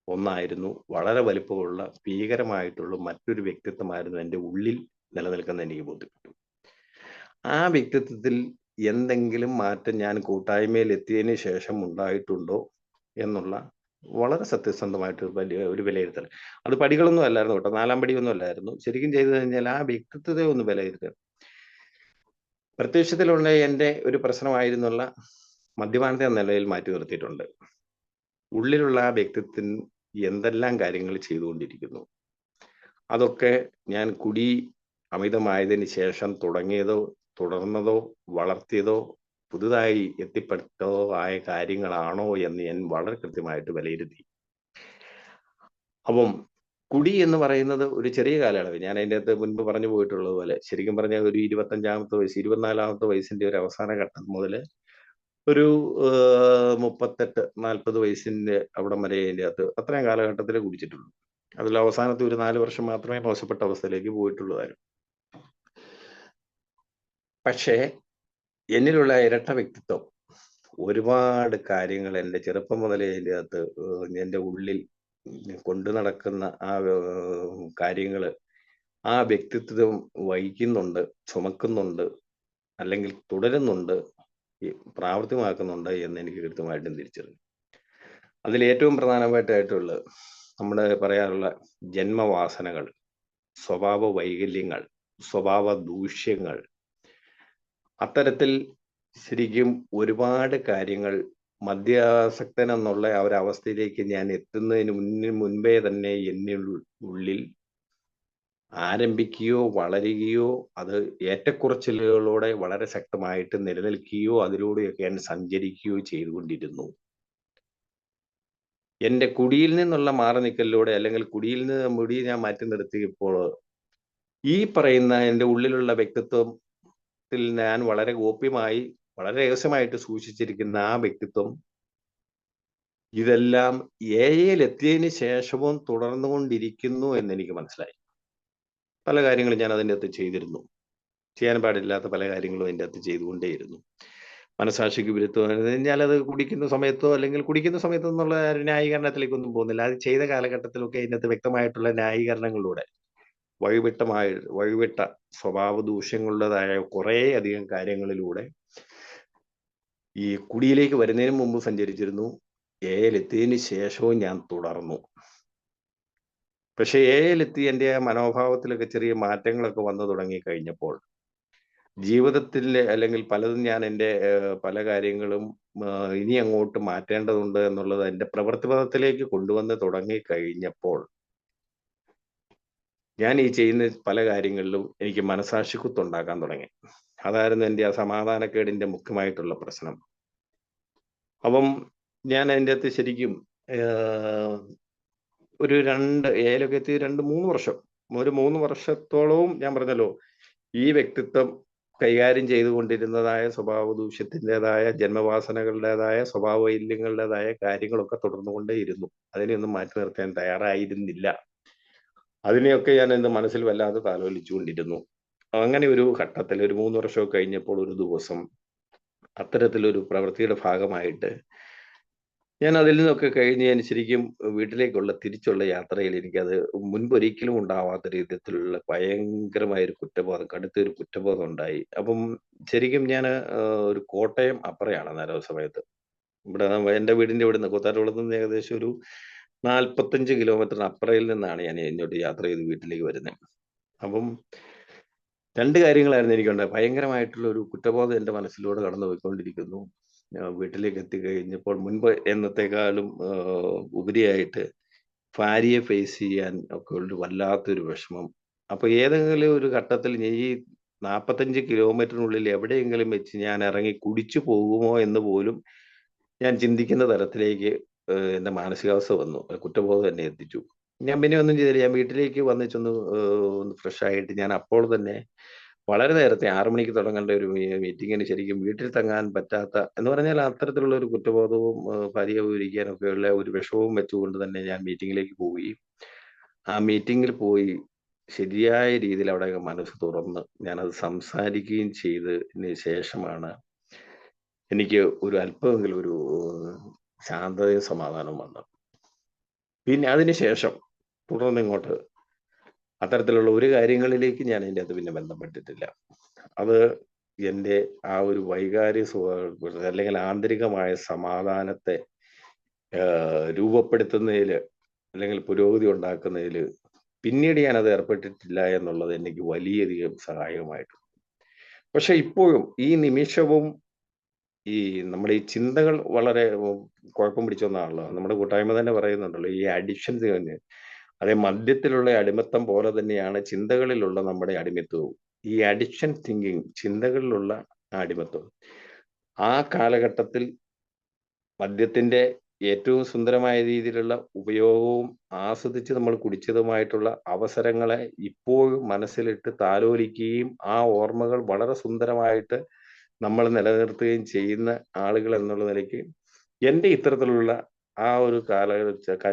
Speaker 1: ഒന്നായിരുന്നു, വളരെ വലിപ്പമുള്ള ഭീകരമായിട്ടുള്ള മറ്റൊരു വ്യക്തിത്വമായിരുന്നു എൻ്റെ ഉള്ളിൽ നിലനിൽക്കുന്ന എനിക്ക് ബോധ്യപ്പെട്ടു. ആ വ്യക്തിത്വത്തിൽ എന്തെങ്കിലും മാറ്റം ഞാൻ കൂട്ടായ്മയിൽ എത്തിയതിന് ശേഷം ഉണ്ടായിട്ടുണ്ടോ എന്നുള്ള വളരെ സത്യസന്ധമായിട്ട് വലിയ ഒരു വിലയിരുത്തൽ. അത് പടികളൊന്നും അല്ലായിരുന്നു കേട്ടോ, 4-ാം പടിയൊന്നും അല്ലായിരുന്നു. ശരിക്കും ചെയ്തു കഴിഞ്ഞാൽ ആ വ്യക്തിത്വത്തെ ഒന്ന് വിലയിരുത്തുക. പ്രത്യക്ഷത്തിലുള്ള എൻ്റെ ഒരു പ്രശ്നമായിരുന്നുള്ള മദ്യപാനത്തെ നിലയിൽ മാറ്റി നിർത്തിയിട്ടുണ്ട്. ഉള്ളിലുള്ള ആ വ്യക്തിത്വത്തിന് എന്തെല്ലാം കാര്യങ്ങൾ ചെയ്തുകൊണ്ടിരിക്കുന്നു, അതൊക്കെ ഞാൻ കുടി അമിതമായതിന് ശേഷം തുടങ്ങിയതോ തുടർന്നതോ വളർത്തിയതോ പുതുതായി എത്തിപ്പെട്ടതോ ആയ കാര്യങ്ങളാണോ എന്ന് ഞാൻ വളരെ കൃത്യമായിട്ട് വിലയിരുത്തി. അപ്പം കുടി എന്ന് പറയുന്നത് ഒരു ചെറിയ കാലയളവ്, ഞാൻ അതിൻ്റെ അകത്ത് മുൻപ് പറഞ്ഞു പോയിട്ടുള്ളത് പോലെ ശരിക്കും പറഞ്ഞാൽ ഒരു 25-ാമത്തെ വയസ്സ് 24-ാമത്തെ വയസ്സിന്റെ ഒരു അവസാന ഘട്ടം മുതൽ ഒരു 38-40 വയസ്സിന്റെ അവിടം വരെ അതിൻ്റെ അകത്ത് അത്രയും കാലഘട്ടത്തിലേ കുടിച്ചിട്ടുള്ളൂ. അതിൽ അവസാനത്തെ ഒരു 4 വർഷം മാത്രമേ മോശപ്പെട്ട അവസ്ഥയിലേക്ക് പോയിട്ടുള്ളതായിരുന്നു. പക്ഷേ എന്നിലുള്ള ഇരട്ട വ്യക്തിത്വം ഒരുപാട് കാര്യങ്ങൾ എൻ്റെ ചെറുപ്പം മുതലേ അതിൻ്റെ അകത്ത് എൻ്റെ ഉള്ളിൽ കൊണ്ടു നടക്കുന്ന ആ കാര്യങ്ങൾ ആ വ്യക്തിത്വം വഹിക്കുന്നുണ്ട്, ചുമക്കുന്നുണ്ട്, അല്ലെങ്കിൽ തുടരുന്നുണ്ട്, പ്രാവർത്തികമാക്കുന്നുണ്ട് എന്ന് എനിക്ക് കൃത്യമായിട്ടും തിരിച്ചറിഞ്ഞു. അതിൽ ഏറ്റവും പ്രധാനമായിട്ടുള്ളത് നമ്മുടെ പറയാറുള്ള ജന്മവാസനകൾ, സ്വഭാവ വൈകല്യങ്ങൾ, സ്വഭാവ ദൂഷ്യങ്ങൾ, അത്തരത്തിൽ ശരിക്കും ഒരുപാട് കാര്യങ്ങൾ മദ്യാസക്തൻ എന്നുള്ള ആ ഒരു അവസ്ഥയിലേക്ക് ഞാൻ എത്തുന്നതിന് മുൻപേ തന്നെ എന്നിൽ ഉള്ളിൽ ആരംഭിക്കുകയോ വളരുകയോ അത് ഏറ്റക്കുറച്ചിലുകളോടെ വളരെ ശക്തമായിട്ട് നിലനിൽക്കുകയോ അതിലൂടെയൊക്കെ ഞാൻ സഞ്ചരിക്കുകയോ ചെയ്തുകൊണ്ടിരുന്നു. എൻ്റെ കുടിയിൽ നിന്നുള്ള മാറി നിൽക്കലിലൂടെ അല്ലെങ്കിൽ കുടിയിൽ നിന്ന് മുടി ഞാൻ മാറ്റി നിർത്തിയപ്പോൾ ഈ പറയുന്ന എൻ്റെ ഉള്ളിലുള്ള വ്യക്തിത്വത്തിൽ ഞാൻ വളരെ ഗോപ്യമായി വളരെ രഹസ്യമായിട്ട് സൂക്ഷിച്ചിരിക്കുന്ന ആ വ്യക്തിത്വം ഇതെല്ലാം എത്തിയതിന് ശേഷവും തുടർന്നുകൊണ്ടിരിക്കുന്നു എന്നെനിക്ക് മനസ്സിലായി. പല കാര്യങ്ങളും ഞാൻ അതിൻ്റെ അകത്ത് ചെയ്തിരുന്നു, ചെയ്യാൻ പാടില്ലാത്ത പല കാര്യങ്ങളും അതിൻ്റെ അകത്ത് ചെയ്തുകൊണ്ടേയിരുന്നു. മനസാക്ഷിക്ക് വിരുദ്ധമായിരുന്നു. ഞാനത് കുടിക്കുന്ന സമയത്തോ അല്ലെങ്കിൽ കുടിക്കുന്ന സമയത്തോ എന്നുള്ള ന്യായീകരണത്തിലേക്കൊന്നും പോകുന്നില്ല. അത് ചെയ്ത കാലഘട്ടത്തിലൊക്കെ അതിനകത്ത് വ്യക്തമായിട്ടുള്ള ന്യായീകരണങ്ങളിലൂടെ വഴിവിട്ട സ്വഭാവ ദൂഷ്യങ്ങളുടേതായ കുറേ അധികം കാര്യങ്ങളിലൂടെ ഈ കുടിയിലേക്ക് വരുന്നതിന് മുമ്പ് സഞ്ചരിച്ചിരുന്നു. എത്തിയതിന് ശേഷവും ഞാൻ തുടർന്നു. പക്ഷെ എത്തി എൻ്റെ മനോഭാവത്തിലൊക്കെ ചെറിയ മാറ്റങ്ങളൊക്കെ വന്നു തുടങ്ങി കഴിഞ്ഞപ്പോൾ ജീവിതത്തിൽ അല്ലെങ്കിൽ പലതും ഞാൻ എൻ്റെ പല കാര്യങ്ങളും ഇനി അങ്ങോട്ട് മാറ്റേണ്ടതുണ്ട് എന്നുള്ളത് എൻ്റെ പ്രവൃത്തിപഥത്തിലേക്ക് കൊണ്ടുവന്ന് തുടങ്ങി കഴിഞ്ഞപ്പോൾ ഞാൻ ഈ ചെയ്യുന്ന പല കാര്യങ്ങളിലും എനിക്ക് മനസാക്ഷിക്കുത്തുണ്ടാക്കാൻ തുടങ്ങി. അതായിരുന്നു എൻ്റെ ആ സമാധാനക്കേടിന്റെ മുഖ്യമായിട്ടുള്ള പ്രശ്നം. അപ്പം ഞാൻ അതിൻ്റെ അകത്ത് ശരിക്കും ഒരു ഏലൊക്കെ എത്തി 2-3 വർഷം, ഒരു 3 വർഷത്തോളവും ഞാൻ പറഞ്ഞല്ലോ ഈ വ്യക്തിത്വം കൈകാര്യം ചെയ്തുകൊണ്ടിരുന്നതായ സ്വഭാവ ദൂഷ്യത്തിൻ്റെതായ ജന്മവാസനകളുടേതായ സ്വഭാവ വൈകല്യങ്ങളുടേതായ കാര്യങ്ങളൊക്കെ തുടർന്നുകൊണ്ടേയിരുന്നു. അതിനെയൊന്നും മാറ്റി നിർത്താൻ തയ്യാറായിരുന്നില്ല. അതിനെയൊക്കെ ഞാൻ എൻ്റെ മനസ്സിൽ വല്ലാതെ താലോലിച്ചുകൊണ്ടിരുന്നു. അങ്ങനെ ഒരു ഘട്ടത്തിൽ ഒരു 3 വർഷമൊക്കെ കഴിഞ്ഞപ്പോൾ ഒരു ദിവസം അത്തരത്തിലൊരു പ്രവൃത്തിയുടെ ഭാഗമായിട്ട് ഞാൻ അതിൽ നിന്നൊക്കെ കഴിഞ്ഞ് ഞാൻ ശരിക്കും വീട്ടിലേക്കുള്ള തിരിച്ചുള്ള യാത്രയിൽ എനിക്കത് മുൻപൊരിക്കലും ഉണ്ടാവാത്ത രീതിയിലുള്ള ഭയങ്കരമായൊരു കുറ്റബോധം, കടുത്തൊരു കുറ്റബോധം ഉണ്ടായി. അപ്പം ശരിക്കും ഞാൻ ഒരു കോട്ടയം അപ്പറയാണ് അന്നേരം സമയത്ത്. ഇവിടെ എൻ്റെ വീടിൻ്റെ ഇവിടുന്ന് കൂത്താട്ടുകുളത്ത് നിന്ന് ഏകദേശം ഒരു 45 കിലോമീറ്ററിന് അപ്പുറയിൽ നിന്നാണ് ഞാൻ ഇങ്ങോട്ട് യാത്ര ചെയ്ത് വീട്ടിലേക്ക് വരുന്നത്. അപ്പം 2 കാര്യങ്ങളായിരുന്നു എനിക്കുണ്ടായത്. ഭയങ്കരമായിട്ടുള്ള ഒരു കുറ്റബോധം എൻ്റെ മനസ്സിലൂടെ കടന്നു പോയിക്കൊണ്ടിരിക്കുന്നു. വീട്ടിലേക്ക് എത്തിക്കഴിഞ്ഞപ്പോൾ മുൻപ് എന്നത്തെക്കാളും ഉപരിയായിട്ട് ഭാര്യയെ ഫേസ് ചെയ്യാൻ ഒക്കെ ഉള്ള വല്ലാത്തൊരു വിഷമം. അപ്പൊ ഏതെങ്കിലും ഒരു ഘട്ടത്തിൽ ഈ 45 കിലോമീറ്ററിനുള്ളിൽ എവിടെയെങ്കിലും വെച്ച് ഞാൻ ഇറങ്ങി കുടിച്ചു പോകുമോ എന്ന് പോലും ഞാൻ ചിന്തിക്കുന്ന തരത്തിലേക്ക് എൻ്റെ മാനസികാവസ്ഥ വന്നു. കുറ്റബോധം എന്നെ എത്തിച്ചു. ഞാൻ പിന്നെ ഒന്നും ചെയ്തില്ല. ഞാൻ വീട്ടിലേക്ക് വന്നിട്ടൊന്ന് ഒന്ന് ഫ്രഷ് ആയിട്ട് ഞാൻ അപ്പോൾ തന്നെ വളരെ നേരത്തെ 6 മണിക്ക് തുടങ്ങേണ്ട ഒരു മീറ്റിങ്ങിന് ശരിക്കും വീട്ടിൽ തങ്ങാൻ പറ്റാത്ത എന്ന് പറഞ്ഞാൽ അത്തരത്തിലുള്ള ഒരു കുറ്റബോധവും ഭാര്യയെ വിവരിക്കാനൊക്കെയുള്ള ഒരു വിഷമവും വെച്ചുകൊണ്ട് തന്നെ ഞാൻ മീറ്റിങ്ങിലേക്ക് പോയി. ആ മീറ്റിങ്ങിൽ പോയി ശരിയായ രീതിയിൽ അവിടെ മനസ്സ് തുറന്ന് ഞാനത് സംസാരിക്കുകയും ചെയ്തതിന് ശേഷമാണ് എനിക്ക് ഒരു അല്പമെങ്കിലും ഒരു ശാന്തതയും സമാധാനവും വന്നത്. പിന്നെ അതിനുശേഷം തുടർന്ന് ഇങ്ങോട്ട് അത്തരത്തിലുള്ള ഒരു കാര്യങ്ങളിലേക്ക് ഞാൻ അതിൻ്റെ അകത്ത് പിന്നെ ബന്ധപ്പെട്ടിട്ടില്ല. അത് എൻ്റെ ആ ഒരു വൈകാരിക അല്ലെങ്കിൽ ആന്തരികമായ സമാധാനത്തെ രൂപപ്പെടുത്തുന്നതിൽ അല്ലെങ്കിൽ പുരോഗതി ഉണ്ടാക്കുന്നതിൽ പിന്നീട് ഞാനത് ഏർപ്പെട്ടിട്ടില്ല എന്നുള്ളത് എനിക്ക് വലിയധികം സഹായകമായിട്ടുണ്ട്. പക്ഷെ ഇപ്പോഴും ഈ നിമിഷവും ഈ നമ്മുടെ ഈ ചിന്തകൾ വളരെ കുഴപ്പം പിടിച്ച ഒന്നാണല്ലോ. നമ്മുടെ കൂട്ടായ്മ തന്നെ പറയുന്നുണ്ടല്ലോ, ഈ അഡിക്ഷൻസ് തന്നെ. അതേ മദ്യത്തിലുള്ള അടിമത്തം പോലെ തന്നെയാണ് ചിന്തകളിലുള്ള നമ്മുടെ അടിമത്തവും. ഈ അഡിക്ഷൻ തിങ്കിങ്, ചിന്തകളിലുള്ള അടിമത്തം. ആ കാലഘട്ടത്തിൽ മദ്യത്തിന്റെ ഏറ്റവും സുന്ദരമായ രീതിയിലുള്ള ഉപയോഗവും ആസ്വദിച്ച് നമ്മൾ കുടിച്ചതുമായിട്ടുള്ള അവസരങ്ങളെ ഇപ്പോഴും മനസ്സിലിട്ട് താലോലിക്കുകയും ആ ഓർമ്മകൾ വളരെ സുന്ദരമായിട്ട് നമ്മൾ നിലനിർത്തുകയും ചെയ്യുന്ന ആളുകൾ എന്നുള്ള നിലയ്ക്ക് എൻ്റെ ഇത്തരത്തിലുള്ള ആ ഒരു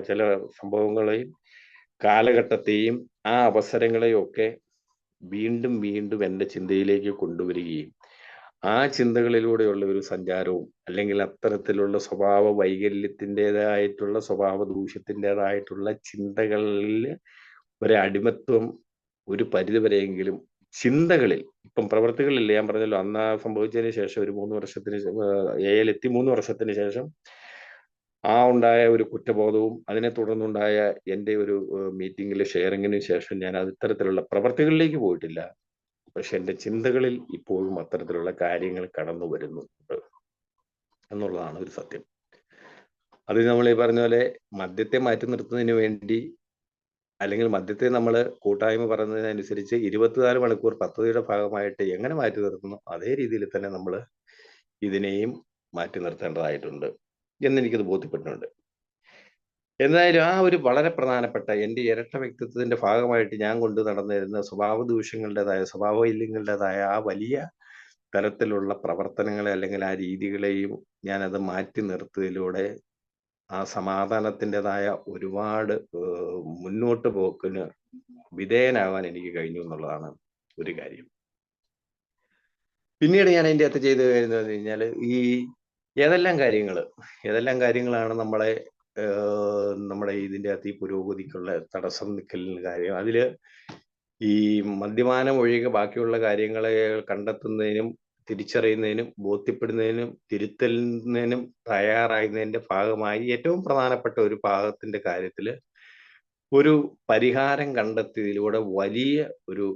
Speaker 1: ചില സംഭവങ്ങളെയും കാലഘട്ടത്തെയും ആ അവസരങ്ങളെയും ഒക്കെ വീണ്ടും വീണ്ടും എൻ്റെ ചിന്തയിലേക്ക് കൊണ്ടുവരികയും ആ ചിന്തകളിലൂടെയുള്ള ഒരു സഞ്ചാരവും അല്ലെങ്കിൽ അത്തരത്തിലുള്ള സ്വഭാവ വൈകല്യത്തിൻ്റെതായിട്ടുള്ള സ്വഭാവ ദൂഷ്യത്തിൻ്റെതായിട്ടുള്ള ചിന്തകളിൽ ഒരു അടിമത്വം ഒരു പരിധിവരെയെങ്കിലും ചിന്തകളിൽ, ഇപ്പം പ്രവൃത്തികളില്ല, ഞാൻ പറഞ്ഞല്ലോ അന്ന് ആ സംഭവിച്ചതിന് ശേഷം ഒരു 3 വർഷത്തിന് എത്തി 3 വർഷത്തിന് ശേഷം ആ ഉണ്ടായ ഒരു കുറ്റബോധവും അതിനെ തുടർന്നുണ്ടായ എൻ്റെ ഒരു മീറ്റിംഗിലെ ഷെയറിങ്ങിന് ശേഷം ഞാൻ അത് ഇത്തരത്തിലുള്ള പ്രവർത്തികളിലേക്ക് പോയിട്ടില്ല. പക്ഷെ എൻ്റെ ചിന്തകളിൽ ഇപ്പോഴും അത്തരത്തിലുള്ള കാര്യങ്ങൾ കടന്നു വരുന്നുണ്ട് എന്നുള്ളതാണ് ഒരു സത്യം. അത് നമ്മൾ ഈ പറഞ്ഞ പോലെ മദ്യത്തെ മാറ്റി നിർത്തുന്നതിന് വേണ്ടി, അല്ലെങ്കിൽ മദ്യത്തെ നമ്മൾ കൂട്ടായ്മ പറയുന്നതിനനുസരിച്ച് 24 മണിക്കൂർ പദ്ധതിയുടെ ഭാഗമായിട്ട് എങ്ങനെ മാറ്റി നിർത്തുന്നു അതേ രീതിയിൽ തന്നെ നമ്മൾ ഇതിനെയും മാറ്റി നിർത്തേണ്ടതായിട്ടുണ്ട് എന്നെനിക്കത് ബോധ്യപ്പെട്ടിട്ടുണ്ട്. എന്തായാലും ആ ഒരു വളരെ പ്രധാനപ്പെട്ട എൻ്റെ ഇരട്ട വ്യക്തിത്വത്തിന്റെ ഭാഗമായിട്ട് ഞാൻ കൊണ്ടു നടന്നിരുന്ന സ്വഭാവ ദൂഷ്യങ്ങളുടേതായ, സ്വഭാവ വൈകല്യങ്ങളുടേതായ ആ വലിയ തരത്തിലുള്ള പ്രവർത്തനങ്ങളെ അല്ലെങ്കിൽ ആ രീതികളെയും ഞാനത് മാറ്റി നിർത്തിയതിലൂടെ ആ സമാധാനത്തിൻ്റെതായ ഒരുപാട് മുന്നോട്ട് പോക്കിന് വിധേയനാകാൻ എനിക്ക് കഴിഞ്ഞു എന്നുള്ളതാണ് ഒരു കാര്യം. പിന്നീട് ഞാൻ അതിൻ്റെ അകത്ത് ചെയ്ത് കഴിഞ്ഞു കഴിഞ്ഞാൽ ഈ ഏതെല്ലാം കാര്യങ്ങളാണ് നമ്മുടെ ഇതിൻ്റെ അകത്ത് ഈ പുരോഗതിക്കുള്ള തടസ്സം നിൽക്കലിന് കാര്യം. അതില് ഈ മദ്യപാനം ഒഴികെ ബാക്കിയുള്ള കാര്യങ്ങളെ കണ്ടെത്തുന്നതിനും തിരിച്ചറിയുന്നതിനും ബോധ്യപ്പെടുന്നതിനും തിരുത്തുന്നതിനും തയ്യാറാകുന്നതിന്റെ ഭാഗമായി ഏറ്റവും പ്രധാനപ്പെട്ട ഒരു ഭാഗത്തിന്റെ കാര്യത്തില് ഒരു പരിഹാരം കണ്ടെത്തിയതിലൂടെ വലിയ ഒരു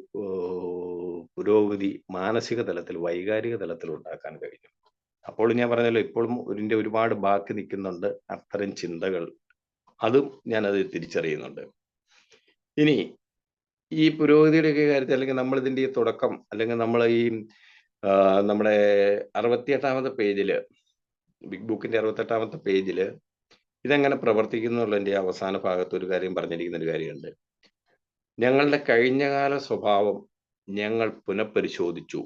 Speaker 1: പുരോഗതി മാനസിക തലത്തിൽ, വൈകാരിക തലത്തിൽ ഉണ്ടാക്കാൻ കഴിഞ്ഞു. അപ്പോൾ ഞാൻ പറഞ്ഞല്ലോ, ഇപ്പോഴും ഇതിന്റെ ഒരുപാട് ബാക്കി നിൽക്കുന്നുണ്ട് അത്തരം ചിന്തകൾ. അതും ഞാനത് തിരിച്ചറിയുന്നുണ്ട്. ഇനി ഈ പുരോഗതിയുടെ ഒക്കെ കാര്യത്തിൽ, അല്ലെങ്കിൽ നമ്മൾ ഇതിന്റെ ഈ തുടക്കം, അല്ലെങ്കിൽ നമ്മൾ ഈ നമ്മുടെ 68ാമത്തെ പേജില്, ബിഗ് ബുക്കിന്റെ 68ാമത്തെ പേജില് ഇതെങ്ങനെ പ്രവർത്തിക്കുന്നുള്ളതിന്റെ അവസാന ഭാഗത്ത് ഒരു കാര്യം പറഞ്ഞിരിക്കുന്ന ഒരു കാര്യമുണ്ട്. ഞങ്ങളുടെ കഴിഞ്ഞകാല സ്വഭാവം ഞങ്ങൾ പുനഃപരിശോധിച്ചു.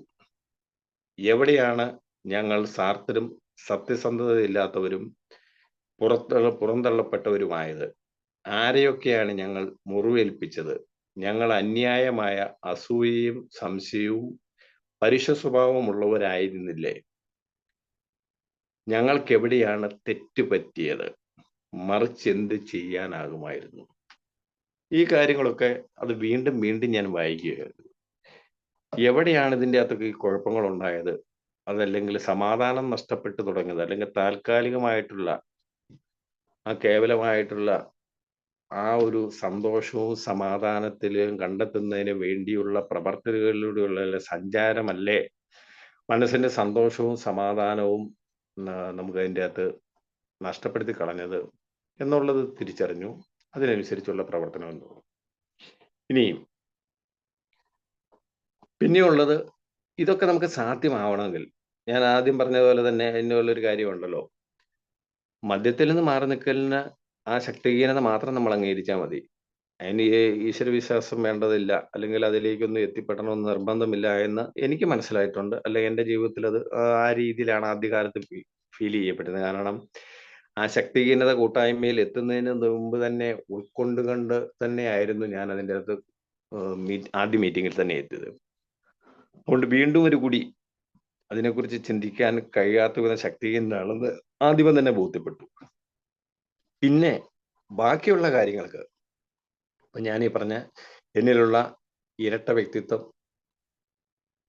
Speaker 1: എവിടെയാണ് ഞങ്ങൾ സ്വാർത്ഥരും സത്യസന്ധതയില്ലാത്തവരും പുറന്തള്ളപ്പെട്ടവരുമായത്? ആരെയൊക്കെയാണ് ഞങ്ങൾ മുറിവേൽപ്പിച്ചത്? ഞങ്ങൾ അന്യായമായ അസൂയയും സംശയവും പരുഷ സ്വഭാവമുള്ളവരായിരുന്നില്ലേ? ഞങ്ങൾക്കെവിടെയാണ് തെറ്റ് പറ്റിയത്? മറിച്ച് എന്ത് ചെയ്യാനാകുമായിരുന്നു? ഈ കാര്യങ്ങളൊക്കെ അത് വീണ്ടും വീണ്ടും ഞാൻ വായിക്കുകയായിരുന്നു. എവിടെയാണ് ഇതിൻ്റെ അകത്തൊക്കെ ഈ കുഴപ്പങ്ങൾ ഉണ്ടായത്? അതല്ലെങ്കിൽ സമാധാനം നഷ്ടപ്പെട്ടു തുടങ്ങിയത്, അല്ലെങ്കിൽ താൽക്കാലികമായിട്ടുള്ള ആ കേവലമായിട്ടുള്ള ആ ഒരു സന്തോഷവും സമാധാനത്തിലും കണ്ടെത്തുന്നതിന് വേണ്ടിയുള്ള പ്രവർത്തനങ്ങളിലൂടെയുള്ള സഞ്ചാരമല്ലേ മനസ്സിന്റെ സന്തോഷവും സമാധാനവും നമുക്ക് അതിൻ്റെ അകത്ത് നഷ്ടപ്പെടുത്തി കളഞ്ഞത് എന്നുള്ളത് തിരിച്ചറിഞ്ഞു. അതിനനുസരിച്ചുള്ള പ്രവർത്തനം എന്ന് തോന്നുന്നു. ഇനിയും പിന്നെയുള്ളത്, ഇതൊക്കെ നമുക്ക് സാധ്യമാവണമെങ്കിൽ ഞാൻ ആദ്യം പറഞ്ഞതുപോലെ തന്നെ അതിനുള്ളൊരു കാര്യമുണ്ടല്ലോ, മദ്യത്തിൽ നിന്ന് മാറി നിൽക്കലിന് ആ ശക്തിഹീനത മാത്രം നമ്മൾ അംഗീകരിച്ചാൽ മതി. അതിന് ഈശ്വരവിശ്വാസം വേണ്ടതില്ല, അല്ലെങ്കിൽ അതിലേക്കൊന്നും എത്തിപ്പെടണമെന്ന് നിർബന്ധമില്ല എന്ന് എനിക്ക് മനസ്സിലായിട്ടുണ്ട്. അല്ലെങ്കിൽ എൻ്റെ ജീവിതത്തിൽ അത് ആ രീതിയിലാണ് ആദ്യകാലത്ത് ഫീൽ ചെയ്യപ്പെടുന്നത്. കാരണം ആ ശക്തിഹീനത കൂട്ടായ്മയിൽ എത്തുന്നതിന് മുമ്പ് തന്നെ ഉൾക്കൊണ്ടുകൊണ്ട് തന്നെയായിരുന്നു ഞാൻ അതിൻ്റെ അകത്ത് ആദ്യ മീറ്റിങ്ങിൽ തന്നെ എത്തിയത്. അതുകൊണ്ട് വീണ്ടും ഒരു കൂടി അതിനെക്കുറിച്ച് ചിന്തിക്കാൻ കഴിയാത്ത വിധം ശക്തിഹീനനാണെന്ന് ആദ്യം തന്നെ ബോധ്യപ്പെട്ടു. പിന്നെ ബാക്കിയുള്ള കാര്യങ്ങൾക്ക് ഇപ്പൊ ഞാൻ ഈ പറഞ്ഞ എന്നിലുള്ള ഇരട്ട വ്യക്തിത്വം,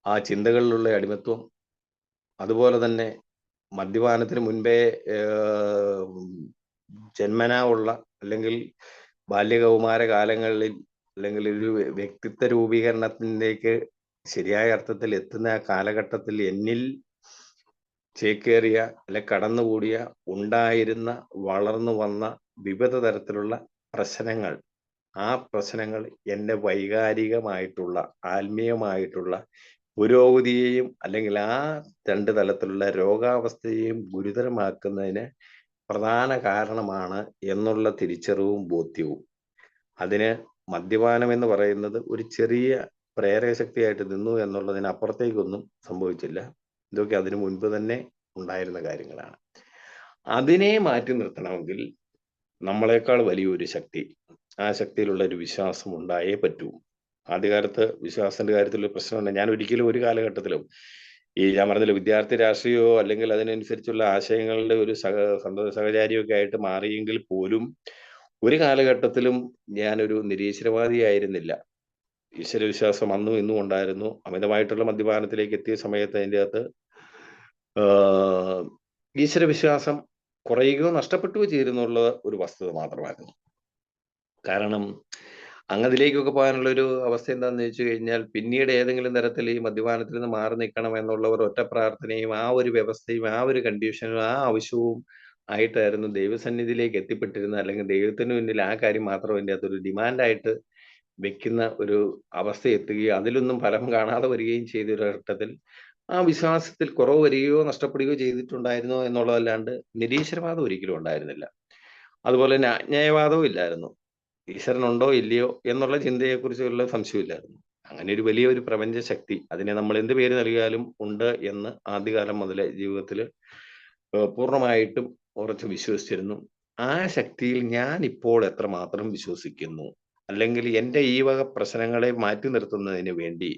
Speaker 1: ആ ചിന്തകളിലുള്ള അടിമത്വം, അതുപോലെ തന്നെ മദ്യപാനത്തിന് മുൻപേ ജന്മനാ ഉള്ള, അല്ലെങ്കിൽ ബാല്യകൗമാര കാലങ്ങളിൽ, അല്ലെങ്കിൽ ഒരു വ്യക്തിത്വ രൂപീകരണത്തിലേക്ക് ശരിയായ അർത്ഥത്തിൽ എത്തുന്ന ആ കാലഘട്ടത്തിൽ എന്നിൽ ചേക്കേറിയ അല്ലെ കടന്നുകൂടിയ ഉണ്ടായിരുന്ന വളർന്നു വന്ന വിവിധ തരത്തിലുള്ള പ്രശ്നങ്ങൾ, ആ പ്രശ്നങ്ങൾ എൻ്റെ വൈകാരികമായിട്ടുള്ള ആത്മീയമായിട്ടുള്ള പുരോഗതിയെയും അല്ലെങ്കിൽ ആ രണ്ട് തലത്തിലുള്ള രോഗാവസ്ഥയെയും ഗുരുതരമാക്കുന്നതിന് പ്രധാന കാരണമാണ് എന്നുള്ള തിരിച്ചറിവും ബോധ്യവും. അതിന് മദ്യപാനം എന്ന് പറയുന്നത് ഒരു ചെറിയ പ്രേരകശക്തിയായിട്ട് നിന്നു എന്നുള്ളതിനപ്പുറത്തേക്കൊന്നും സംഭവിച്ചില്ല. ഇതൊക്കെ അതിനു മുൻപ് തന്നെ ഉണ്ടായിരുന്ന കാര്യങ്ങളാണ്. അതിനെ മാറ്റി നിർത്തണമെങ്കിൽ നമ്മളെക്കാൾ വലിയൊരു ശക്തി, ആ ശക്തിയിലുള്ള ഒരു വിശ്വാസം ഉണ്ടായേ പറ്റൂ. ആദ്യകാലത്ത് വിശ്വാസത്തിന്റെ കാര്യത്തിൽ പ്രശ്നമുണ്ട്. ഞാൻ ഒരിക്കലും ഒരു കാലഘട്ടത്തിലും ഞാൻ പറഞ്ഞല്ലോ, വിദ്യാർത്ഥി രാഷ്ട്രീയമോ അല്ലെങ്കിൽ അതിനനുസരിച്ചുള്ള ആശയങ്ങളുടെ ഒരു സഹചാരിയോ ഒക്കെ ആയിട്ട് മാറിയെങ്കിൽ പോലും ഒരു കാലഘട്ടത്തിലും ഞാനൊരു നിരീശ്വരവാദിയായിരുന്നില്ല. ഈശ്വരവിശ്വാസം അന്നും ഇന്നും ഉണ്ടായിരുന്നു. അമിതമായിട്ടുള്ള മദ്യപാനത്തിലേക്ക് എത്തിയ സമയത്ത് അതിൻ്റെ അകത്ത് ഈശ്വരവിശ്വാസം കുറയുകയോ നഷ്ടപ്പെട്ടുകയോ ചെയ്തിരുന്നുള്ള ഒരു വസ്തുത മാത്രമായിരുന്നു. കാരണം അങ്ങതിലേക്കൊക്കെ പോകാനുള്ള ഒരു അവസ്ഥ എന്താണെന്ന് വെച്ച് കഴിഞ്ഞാൽ, പിന്നീട് ഏതെങ്കിലും തരത്തിൽ ഈ മദ്യപാനത്തിൽ നിന്ന് മാറി നിൽക്കണം എന്നുള്ള ഒരു ഒറ്റ പ്രാർത്ഥനയും ആ ഒരു വ്യവസ്ഥയും ആ ഒരു കണ്ടീഷനും ആ ആവശ്യവും ആയിട്ടായിരുന്നു ദൈവസന്നിധിയിലേക്ക് എത്തിപ്പെട്ടിരുന്നത്. അല്ലെങ്കിൽ ദൈവത്തിന് മുന്നിൽ ആ കാര്യം മാത്രം അതിൻ്റെ അകത്തൊരു ഡിമാൻഡായിട്ട് വെക്കുന്ന ഒരു അവസ്ഥ എത്തുകയും അതിലൊന്നും ഫലം കാണാതെ വരികയും ചെയ്ത ഒരു ഘട്ടത്തിൽ ആ വിശ്വാസത്തിൽ കുറവ് വരികയോ നഷ്ടപ്പെടുകയോ ചെയ്തിട്ടുണ്ടായിരുന്നോ എന്നുള്ളതല്ലാണ്ട് നിരീശ്വരവാദം ഒരിക്കലും ഉണ്ടായിരുന്നില്ല. അതുപോലെ തന്നെ അജ്ഞേയവാദവും ഇല്ലായിരുന്നു. ഈശ്വരനുണ്ടോ ഇല്ലയോ എന്നുള്ള ചിന്തയെക്കുറിച്ചുള്ള സംശയമില്ലായിരുന്നു. അങ്ങനെ ഒരു വലിയൊരു പ്രപഞ്ച ശക്തി, അതിനെ നമ്മൾ എന്ത് പേര് നൽകിയാലും ഉണ്ട് എന്ന് ആദ്യകാലം മുതലേ ജീവിതത്തിൽ പൂർണ്ണമായിട്ടും ഉറച്ചു വിശ്വസിച്ചിരുന്നു. ആ ശക്തിയിൽ ഞാൻ ഇപ്പോൾ എത്രമാത്രം വിശ്വസിക്കുന്നു, അല്ലെങ്കിൽ എൻ്റെ ഈ വക പ്രശ്നങ്ങളെ മാറ്റി നിർത്തുന്നതിന് വേണ്ടി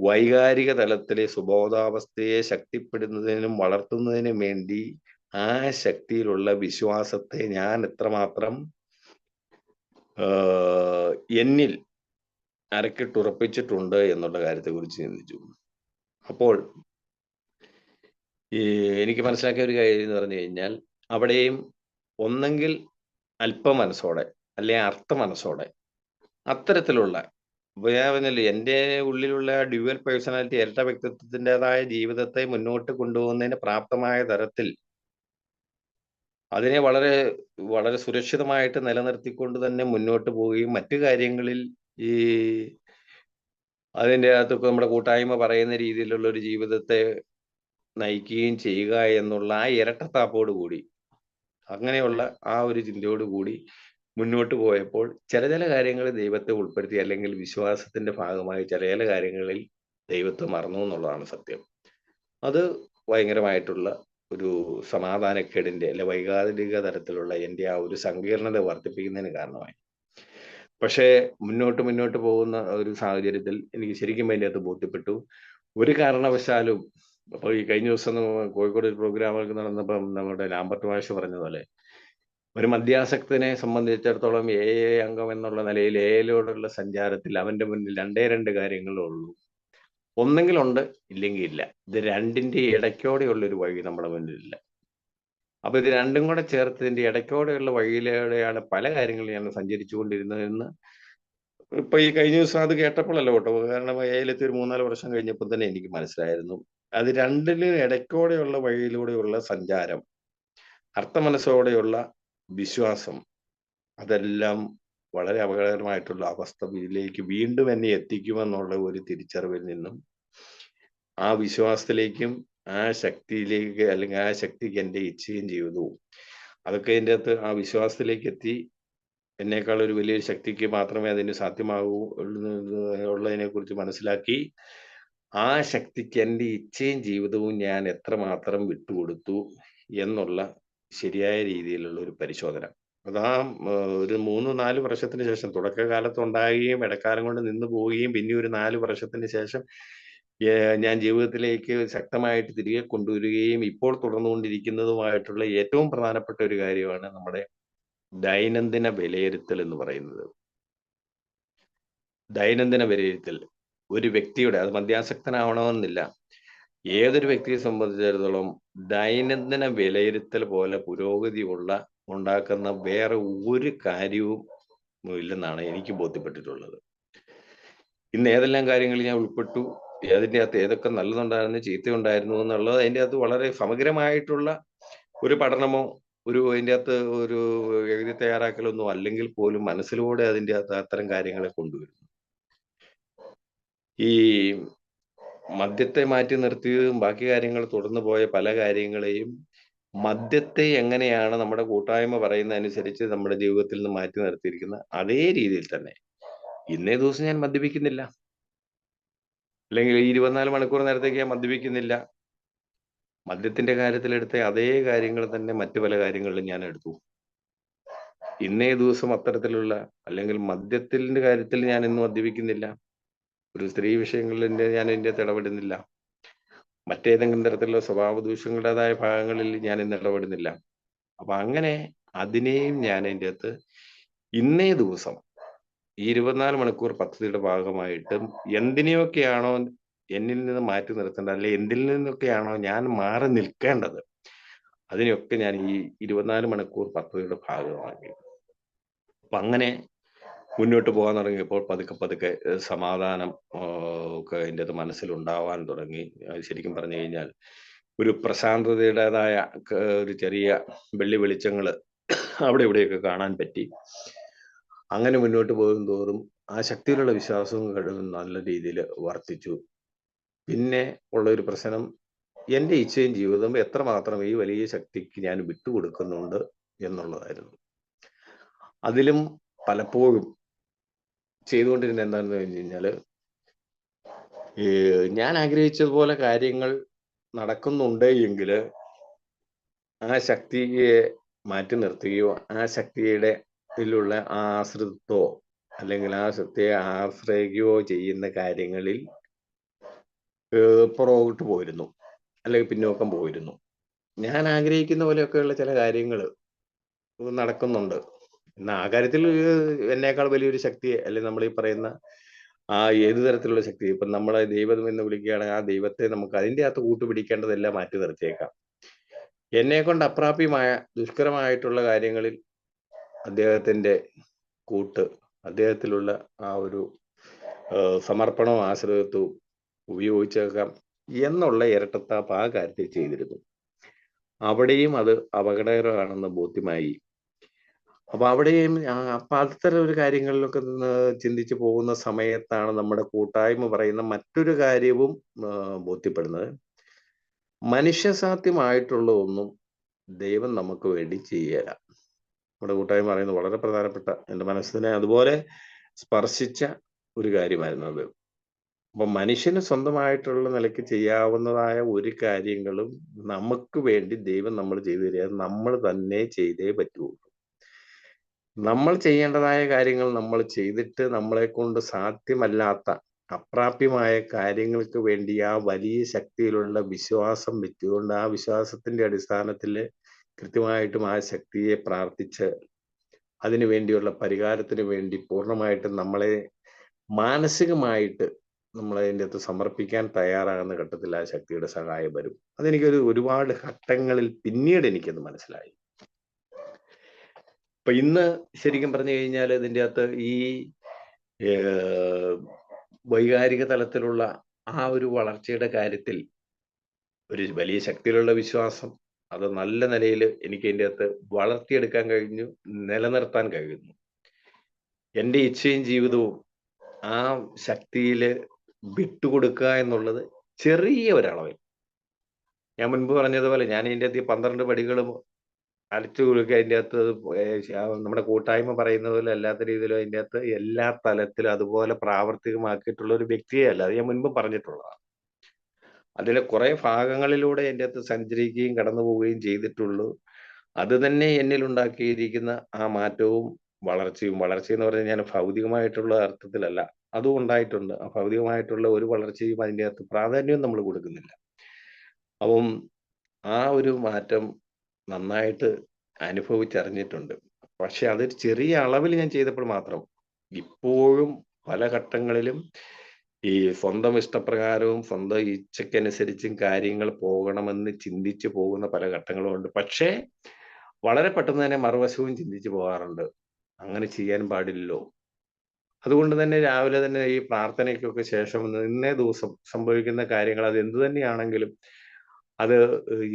Speaker 1: വൈകാരിക തലത്തിലെ സുബോധാവസ്ഥയെ ശക്തിപ്പെടുന്നതിനും വളർത്തുന്നതിനും വേണ്ടി ആ ശക്തിയിലുള്ള വിശ്വാസത്തെ ഞാൻ എത്രമാത്രം എന്നിൽ അരക്കിട്ടുറപ്പിച്ചിട്ടുണ്ട് എന്നുള്ള കാര്യത്തെക്കുറിച്ച് ചിന്തിച്ചു. അപ്പോൾ എനിക്ക് മനസ്സിലാക്കിയ ഒരു കാര്യം എന്ന് പറഞ്ഞു കഴിഞ്ഞാൽ, അവിടെയും ഒന്നെങ്കിൽ അല്പമനസ്സോടെ അല്ലെ അർത്ഥ മനസ്സോടെ അത്തരത്തിലുള്ള എൻ്റെ ഉള്ളിലുള്ള ഡ്യുവൽ പേഴ്സണാലിറ്റി, ഇരട്ട വ്യക്തിത്വത്തിൻ്റെതായ ജീവിതത്തെ മുന്നോട്ട് കൊണ്ടുപോകുന്നതിന് പ്രാപ്തമായ തരത്തിൽ അതിനെ വളരെ വളരെ സുരക്ഷിതമായിട്ട് നിലനിർത്തിക്കൊണ്ട് തന്നെ മുന്നോട്ട് പോവുകയും മറ്റു കാര്യങ്ങളിൽ ഈ അതിൻ്റെ അകത്തൊക്കെ നമ്മുടെ കൂട്ടായ്മ പറയുന്ന രീതിയിലുള്ള ഒരു ജീവിതത്തെ നയിക്കുകയും ചെയ്യുക എന്നുള്ള ആ ഇരട്ടത്താപ്പോട് കൂടി, അങ്ങനെയുള്ള ആ ഒരു ചിന്തയോട് കൂടി മുന്നോട്ട് പോയപ്പോൾ ചില കാര്യങ്ങൾ ദൈവത്തെ ഉൾപ്പെടുത്തി, അല്ലെങ്കിൽ വിശ്വാസത്തിന്റെ ഭാഗമായി ചില കാര്യങ്ങളിൽ ദൈവത്തെ മറന്നു എന്നുള്ളതാണ് സത്യം. അത് ഭയങ്കരമായിട്ടുള്ള ഒരു സമാധാനക്കേടിന്റെ അല്ലെ വൈകാരിക തരത്തിലുള്ള എൻ്റെ ആ ഒരു സങ്കീർണത വർദ്ധിപ്പിക്കുന്നതിന് കാരണമായി. പക്ഷേ മുന്നോട്ട് പോകുന്ന ഒരു സാഹചര്യത്തിൽ എനിക്ക് ശരിക്കും അതിൻ്റെ അകത്ത് ബോധ്യപ്പെട്ടു, ഒരു കാരണവശാലും അപ്പോൾ ഈ കഴിഞ്ഞ ദിവസം കോഴിക്കോട് ഒരു പ്രോഗ്രാമൊക്കെ നടന്നപ്പം നമ്മുടെ ലാംബർട്ട് മാഷ് പറഞ്ഞതുപോലെ, ഒരു മദ്യാസക്തനെ സംബന്ധിച്ചിടത്തോളം അംഗം എന്നുള്ള നിലയിൽ എയിലോടുള്ള സഞ്ചാരത്തിൽ അവന്റെ മുന്നിൽ രണ്ട് കാര്യങ്ങളേ ഉള്ളൂ. ഒന്നെങ്കിൽ ഉണ്ട്, ഇല്ലെങ്കിൽ ഇല്ല. ഇത് രണ്ടിന്റെ ഇടയ്ക്കോടെയുള്ള ഒരു വഴി നമ്മുടെ മുന്നിലില്ല. അപ്പൊ ഇത് രണ്ടും കൂടെ ചേർത്ത് ഇതിന്റെ ഇടയ്ക്കോടെയുള്ള വഴിയിലൂടെയാണ് പല കാര്യങ്ങളും ഞാൻ സഞ്ചരിച്ചു കൊണ്ടിരുന്നതെന്ന് ഇപ്പൊ ഈ കഴിഞ്ഞ ദിവസം അത് കേട്ടപ്പോഴല്ല കേട്ടോ, കാരണം എയിലെത്തി ഒരു 3-4 വർഷം കഴിഞ്ഞപ്പോൾ തന്നെ എനിക്ക് മനസ്സിലായിരുന്നു. അത് രണ്ടിലും ഇടയ്ക്കോടെയുള്ള വഴിയിലൂടെയുള്ള സഞ്ചാരം, അർത്ഥമനസ്സോടെയുള്ള വിശ്വാസം, അതെല്ലാം വളരെ അപകടകരമായിട്ടുള്ള അവസ്ഥയിലേക്ക് വീണ്ടും എന്നെ എത്തിക്കുമെന്നുള്ള ഒരു തിരിച്ചറിവിൽ നിന്നും ആ വിശ്വാസത്തിലേക്കും ആ ശക്തിയിലേക്ക്, അല്ലെങ്കിൽ ആ ശക്തിക്ക് എൻ്റെ ഇച്ഛയും ജീവിതവും അതൊക്കെ എൻ്റെ അകത്ത് ആ വിശ്വാസത്തിലേക്ക് എത്തി. എന്നേക്കാൾ ഒരു വലിയൊരു ശക്തിക്ക് മാത്രമേ അതിന് സാധ്യമാകൂ ഉള്ളതിനെ കുറിച്ച് മനസ്സിലാക്കി, ആ ശക്തിക്ക് എൻ്റെ ഇച്ഛയും ജീവിതവും ഞാൻ എത്രമാത്രം വിട്ടുകൊടുത്തു എന്നുള്ള ശരിയായ രീതിയിലുള്ള ഒരു പരിശോധന. അതാ ഒരു 3-4 വർഷത്തിന് ശേഷം, തുടക്കകാലത്ത് ഉണ്ടാകുകയും ഇടക്കാലം കൊണ്ട് നിന്ന് പോവുകയും പിന്നെ ഒരു 4 വർഷത്തിന് ശേഷം ഞാൻ ജീവിതത്തിലേക്ക് ശക്തമായിട്ട് തിരികെ കൊണ്ടുവരികയും ഇപ്പോൾ തുടർന്നുകൊണ്ടിരിക്കുന്നതുമായിട്ടുള്ള ഏറ്റവും പ്രധാനപ്പെട്ട ഒരു കാര്യമാണ് നമ്മുടെ ദൈനംദിന വിലയിരുത്തൽ എന്ന് പറയുന്നത്. ദൈനംദിന വിലയിരുത്തൽ ഒരു വ്യക്തിയുടെ, അത് മദ്യാസക്തനാവണമെന്നില്ല, ഏതൊരു വ്യക്തിയെ സംബന്ധിച്ചിടത്തോളം ദൈനംദിന വിലയിരുത്തൽ പോലെ പുരോഗതി ഉണ്ടാക്കുന്ന വേറെ ഒരു കാര്യവും ഇല്ലെന്നാണ് എനിക്ക് ബോധ്യപ്പെട്ടിട്ടുള്ളത്. ഇന്ന് ഏതെല്ലാം കാര്യങ്ങൾ ഞാൻ ഉൾപ്പെട്ടു, അതിൻ്റെ അകത്ത് ഏതൊക്കെ നല്ലതുണ്ടായിരുന്നു, ചീത്തയുണ്ടായിരുന്നു എന്നുള്ളത് അതിൻ്റെ അകത്ത് വളരെ സമഗ്രമായിട്ടുള്ള ഒരു പഠനമോ അതിൻ്റെ അകത്ത് ഒരു എഴുതി തയ്യാറാക്കലൊന്നും അല്ലെങ്കിൽ പോലും മനസ്സിലൂടെ അതിൻ്റെ അകത്ത് അത്തരം കാര്യങ്ങളെ കൊണ്ടുവരും. ഈ മദ്യത്തെ മാറ്റി നിർത്തിയതും ബാക്കി കാര്യങ്ങൾ തുടർന്നു പോയ പല കാര്യങ്ങളെയും മദ്യത്തെ എങ്ങനെയാണ് നമ്മുടെ കൂട്ടായ്മ പറയുന്ന അനുസരിച്ച് നമ്മുടെ ജീവിതത്തിൽ നിന്ന് മാറ്റി നിർത്തിയിരിക്കുന്ന അതേ രീതിയിൽ തന്നെ ഇന്നേ ദിവസം ഞാൻ മദ്യപിക്കുന്നില്ല, അല്ലെങ്കിൽ ഈ 24 മണിക്കൂർ നേരത്തേക്ക് ഞാൻ മദ്യപിക്കുന്നില്ല. മദ്യത്തിന്റെ കാര്യത്തിലെടുത്ത അതേ കാര്യങ്ങൾ തന്നെ മറ്റു പല കാര്യങ്ങളിലും ഞാൻ എടുത്തു. ഇന്നേ ദിവസം അത്തരത്തിലുള്ള അല്ലെങ്കിൽ മദ്യത്തിന്റെ കാര്യത്തിൽ ഞാൻ ഇന്ന് മദ്യപിക്കുന്നില്ല. ഒരു സ്ത്രീ വിഷയങ്ങളിൽ ഞാൻ ഇതിന്റെ അകത്ത് ഇടപെടുന്നില്ല. മറ്റേതെങ്കിലും തരത്തിലുള്ള സ്വഭാവ ദൂഷ്യങ്ങളുടേതായ ഭാഗങ്ങളിൽ ഞാൻ ഇന്ന് ഇടപെടുന്നില്ല. അപ്പൊ അങ്ങനെ അതിനെയും ഞാൻ അതിൻ്റെ അകത്ത് ഇന്നേ ദിവസം ഈ 24 മണിക്കൂർ പദ്ധതിയുടെ ഭാഗമായിട്ട് എന്തിനെയൊക്കെയാണോ എന്നിൽ നിന്ന് മാറ്റി നിർത്തേണ്ടത്, അല്ലെ എന്തിൽ നിന്നൊക്കെയാണോ ഞാൻ മാറി നിൽക്കേണ്ടത്, അതിനെയൊക്കെ ഞാൻ ഈ 24 മണിക്കൂർ പദ്ധതിയുടെ ഭാഗമാക്കി. അപ്പൊ അങ്ങനെ മുന്നോട്ട് പോകാൻ തുടങ്ങിയപ്പോൾ പതുക്കെ പതുക്കെ സമാധാനം ഒക്കെ അതിൻ്റെ അത് മനസ്സിലുണ്ടാവാൻ തുടങ്ങി. ശരിക്കും പറഞ്ഞു കഴിഞ്ഞാൽ ഒരു പ്രശാന്തതയുടേതായ ഒരു ചെറിയ വെള്ളി വെളിച്ചങ്ങൾ അവിടെ ഇവിടെയൊക്കെ കാണാൻ പറ്റി. അങ്ങനെ മുന്നോട്ട് പോകും തോറും ആ ശക്തിയിലുള്ള വിശ്വാസവും കഴിവും നല്ല രീതിയിൽ വർദ്ധിച്ചു. പിന്നെ ഉള്ള ഒരു പ്രശ്നം, എൻ്റെ ഇച്ഛയും ജീവിതവും എത്രമാത്രം ഈ വലിയ ശക്തിക്ക് ഞാൻ വിട്ടുകൊടുക്കുന്നുണ്ട് എന്നുള്ളതായിരുന്നു. അതിലും പലപ്പോഴും ചെയ്തുകൊണ്ടിരുന്ന എന്താണെന്ന് പറഞ്ഞു കഴിഞ്ഞാൽ, ഞാൻ ആഗ്രഹിച്ചതുപോലെ കാര്യങ്ങൾ നടക്കുന്നുണ്ട് എങ്കിൽ ആ ശക്തിയെ മാറ്റി നിർത്തുകയോ ആ ശക്തിയുടെ ത്തിലുള്ള ആശ്രിതത്വമോ അല്ലെങ്കിൽ ആ ശക്തിയെ ആശ്രയിക്കുകയോ ചെയ്യുന്ന കാര്യങ്ങളിൽ പുറകോട്ട് പോയിരുന്നു, അല്ലെങ്കിൽ പിന്നോക്കം പോയിരുന്നു. ഞാൻ ആഗ്രഹിക്കുന്ന പോലെയൊക്കെയുള്ള ചില കാര്യങ്ങൾ നടക്കുന്നുണ്ട്. എന്നാൽ ആ കാര്യത്തിൽ എന്നേക്കാൾ വലിയൊരു ശക്തിയെ, അല്ലെങ്കിൽ നമ്മൾ ഈ പറയുന്ന ആ ഏത് തരത്തിലുള്ള ശക്തി, ഇപ്പം നമ്മളെ ദൈവം എന്ന് വിളിക്കുകയാണെങ്കിൽ ആ ദൈവത്തെ നമുക്ക് അതിൻ്റെ അകത്ത് കൂട്ടുപിടിക്കേണ്ടതെല്ലാം മാറ്റി നിർത്തിയേക്കാം. എന്നെ കൊണ്ട് അപ്രാപ്യമായ ദുഷ്കരമായിട്ടുള്ള കാര്യങ്ങളിൽ അദ്ദേഹത്തിന്റെ കൂട്ട്, അദ്ദേഹത്തിലുള്ള ആ ഒരു സമർപ്പണവും ആശ്രിതത്വവും ഉപയോഗിച്ചേക്കാം എന്നുള്ള ഇരട്ടത്താപ്പ് ആ കാര്യത്തിൽ ചെയ്തിരുന്നു. അവിടെയും അത് അപകടകരമാണെന്ന് ബോധ്യമായി. അപ്പൊ അവിടെയും അപ്പൊ അത്തരം ഒരു കാര്യങ്ങളിലൊക്കെ ചിന്തിച്ചു പോകുന്ന സമയത്താണ് നമ്മുടെ കൂട്ടായ്മ പറയുന്ന മറ്റൊരു കാര്യവും ബോധ്യപ്പെടുന്നത്. മനുഷ്യസാധ്യമായിട്ടുള്ള ഒന്നും ദൈവം നമുക്ക് വേണ്ടി ചെയ്യല. നമ്മുടെ കൂട്ടായ്മ പറയുന്നത് വളരെ പ്രധാനപ്പെട്ട, എൻ്റെ മനസ്സിനെ അതുപോലെ സ്പർശിച്ച ഒരു കാര്യമായിരുന്നു അത്. അപ്പൊ മനുഷ്യന് സ്വന്തമായിട്ടുള്ള നിലയ്ക്ക് ചെയ്യാവുന്നതായ ഒരു കാര്യങ്ങളും നമുക്ക് വേണ്ടി ദൈവം നമ്മൾ ചെയ്തു തരിക, നമ്മൾ തന്നെ ചെയ്തേ പറ്റുള്ളൂ. നമ്മൾ ചെയ്യേണ്ടതായ കാര്യങ്ങൾ നമ്മൾ ചെയ്തിട്ട് നമ്മളെ കൊണ്ട് സാധ്യമല്ലാത്ത അപ്രാപ്യമായ കാര്യങ്ങൾക്ക് വേണ്ടി ആ വലിയ ശക്തിയിലുള്ള വിശ്വാസം വെച്ചുകൊണ്ട് ആ വിശ്വാസത്തിന്റെ അടിസ്ഥാനത്തിൽ കൃത്യമായിട്ടും ആ ശക്തിയെ പ്രാർത്ഥിച്ച് അതിനു വേണ്ടിയുള്ള പരിഹാരത്തിന് വേണ്ടി പൂർണ്ണമായിട്ടും നമ്മളെ മാനസികമായിട്ട് നമ്മളതിൻ്റെ അകത്ത് സമർപ്പിക്കാൻ തയ്യാറാകുന്ന ഘട്ടത്തിൽ ആ ശക്തിയുടെ സഹായം വരും. അതെനിക്കൊരു ഒരുപാട് ഘട്ടങ്ങളിൽ പിന്നീട് എനിക്കത് മനസ്സിലായി. ഇപ്പൊ ഇന്ന് ശരിക്കും പറഞ്ഞു കഴിഞ്ഞാൽ ഇതിൻ്റെ അകത്ത് ഈ വൈകാരിക തലത്തിലുള്ള ആ ഒരു വളർച്ചയുടെ കാര്യത്തിൽ ഒരു വലിയ ശക്തിയിലുള്ള വിശ്വാസം, അത് നല്ല നിലയിൽ എനിക്ക് ഇതിൻ്റെ അകത്ത് വളർത്തിയെടുക്കാൻ കഴിഞ്ഞു, നിലനിർത്താൻ കഴിയുന്നു. എൻ്റെ ഇച്ഛയും ജീവിതവും ആ ശക്തിയിൽ വിട്ടുകൊടുക്കുക എന്നുള്ളത് ചെറിയ ഒരളവിൽ, ഞാൻ മുൻപ് പറഞ്ഞതുപോലെ ഞാൻ ഇതിൻ്റെ അകത്ത് 12 പടികളും അടിച്ചു കൊടുക്കുക, അതിൻ്റെ അകത്ത് നമ്മുടെ കൂട്ടായ്മ പറയുന്ന പോലെ അല്ലാത്ത രീതിയിലും അതിൻ്റെ അകത്ത് എല്ലാ തലത്തിലും അതുപോലെ പ്രാവർത്തികമാക്കിയിട്ടുള്ള ഒരു വ്യക്തിയെ അല്ല, അത് ഞാൻ മുൻപ് പറഞ്ഞിട്ടുള്ളതാണ്. അതിലെ കുറെ ഭാഗങ്ങളിലൂടെ എൻ്റെ അകത്ത് സഞ്ചരിക്കുകയും കടന്നു പോവുകയും ചെയ്തിട്ടുള്ളൂ. അത് തന്നെ എന്നിൽ ഉണ്ടാക്കിയിരിക്കുന്ന ആ മാറ്റവും വളർച്ചയും എന്ന് പറഞ്ഞാൽ ഞാൻ ഭൗതികമായിട്ടുള്ള അർത്ഥത്തിലല്ല, അതും ഉണ്ടായിട്ടുണ്ട്. ആ ഭൗതികമായിട്ടുള്ള ഒരു വളർച്ചയും അതിൻ്റെ അകത്ത് പ്രാധാന്യവും നമ്മൾ കൊടുക്കുന്നില്ല. അപ്പം ആ ഒരു മാറ്റം നന്നായിട്ട് അനുഭവിച്ചറിഞ്ഞിട്ടുണ്ട്. പക്ഷെ അതൊരു ചെറിയ അളവിൽ ഞാൻ ചെയ്തപ്പോൾ മാത്രം. ഇപ്പോഴും പല ഘട്ടങ്ങളിലും ഈ സ്വന്തം ഇഷ്ടപ്രകാരവും സ്വന്തം ഇച്ഛയ്ക്കനുസരിച്ചും കാര്യങ്ങൾ പോകണമെന്ന് ചിന്തിച്ചു പോകുന്ന പല ഘട്ടങ്ങളും ഉണ്ട്. പക്ഷേ വളരെ പെട്ടെന്ന് തന്നെ മറുവശവും ചിന്തിച്ചു പോകാറുണ്ട്. അങ്ങനെ ചെയ്യാൻ പാടില്ലല്ലോ, അതുകൊണ്ട് തന്നെ രാവിലെ തന്നെ ഈ പ്രാർത്ഥനയ്ക്കൊക്കെ ശേഷം ഇന്നേ ദിവസം സംഭവിക്കുന്ന കാര്യങ്ങൾ അത് എന്ത് തന്നെയാണെങ്കിലും അത്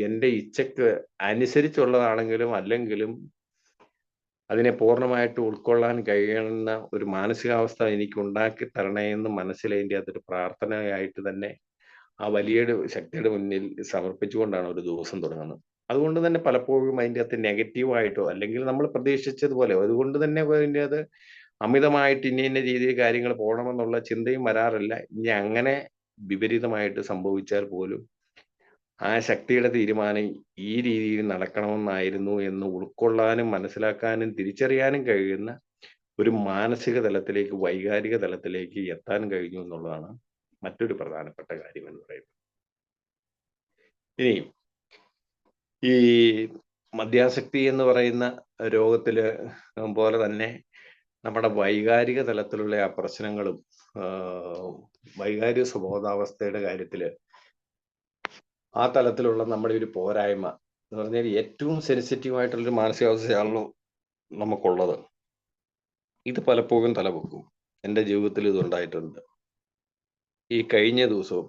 Speaker 1: എൻ്റെ ഇച്ഛയ്ക്ക് അനുസരിച്ചുള്ളതാണെങ്കിലും അല്ലെങ്കിലും അതിനെ പൂർണ്ണമായിട്ട് ഉൾക്കൊള്ളാൻ കഴിയുന്ന ഒരു മാനസികാവസ്ഥ എനിക്ക് ഉണ്ടാക്കി തരണേ എന്ന് മനസ്സിൽ അതിൻ്റെ അകത്തൊരു പ്രാർത്ഥനയായിട്ട് തന്നെ ആ വലിയ ശക്തിയുടെ മുന്നിൽ സമർപ്പിച്ചുകൊണ്ടാണ് ഒരു ദിവസം തുടങ്ങുന്നത്. അതുകൊണ്ട് തന്നെ പലപ്പോഴും അതിൻ്റെ അകത്ത് നെഗറ്റീവായിട്ടോ അല്ലെങ്കിൽ നമ്മൾ പ്രതീക്ഷിച്ചതുപോലെ അതുകൊണ്ട് തന്നെ അതിൻ്റെ അത് അമിതമായിട്ട് ഇന്ന ഇന്ന രീതിയിൽ കാര്യങ്ങൾ പോകണമെന്നുള്ള ചിന്തയും വരാറില്ല. ഇനി അങ്ങനെ വിപരീതമായിട്ട് സംഭവിച്ചാൽ പോലും ആ ശക്തിയുടെ തീരുമാനം ഈ രീതിയിൽ നടക്കണമെന്നായിരുന്നു എന്ന് ഉൾക്കൊള്ളാനും മനസ്സിലാക്കാനും തിരിച്ചറിയാനും കഴിയുന്ന ഒരു മാനസിക തലത്തിലേക്ക് വൈകാരിക തലത്തിലേക്ക് എത്താൻ കഴിഞ്ഞു എന്നുള്ളതാണ് മറ്റൊരു പ്രധാനപ്പെട്ട കാര്യം എന്ന് പറയുന്നത്. ഇനി ഈ മദ്യാസക്തി എന്ന് പറയുന്ന രോഗത്തില് പോലെ തന്നെ നമ്മുടെ വൈകാരിക തലത്തിലുള്ള ആ പ്രശ്നങ്ങളും വൈകാരിക സ്വബോധാവസ്ഥയുടെ കാര്യത്തില് ആ തലത്തിലുള്ള നമ്മുടെ ഒരു പോരായ്മ എന്ന് പറഞ്ഞാൽ ഏറ്റവും സെൻസിറ്റീവ് ആയിട്ടുള്ളൊരു മാനസികാവസ്ഥയാണല്ലോ നമുക്കുള്ളത്. ഇത് പലപ്പോഴും തലപൊക്കും. എൻ്റെ ജീവിതത്തിൽ ഇതുണ്ടായിട്ടുണ്ട്. ഈ കഴിഞ്ഞ ദിവസവും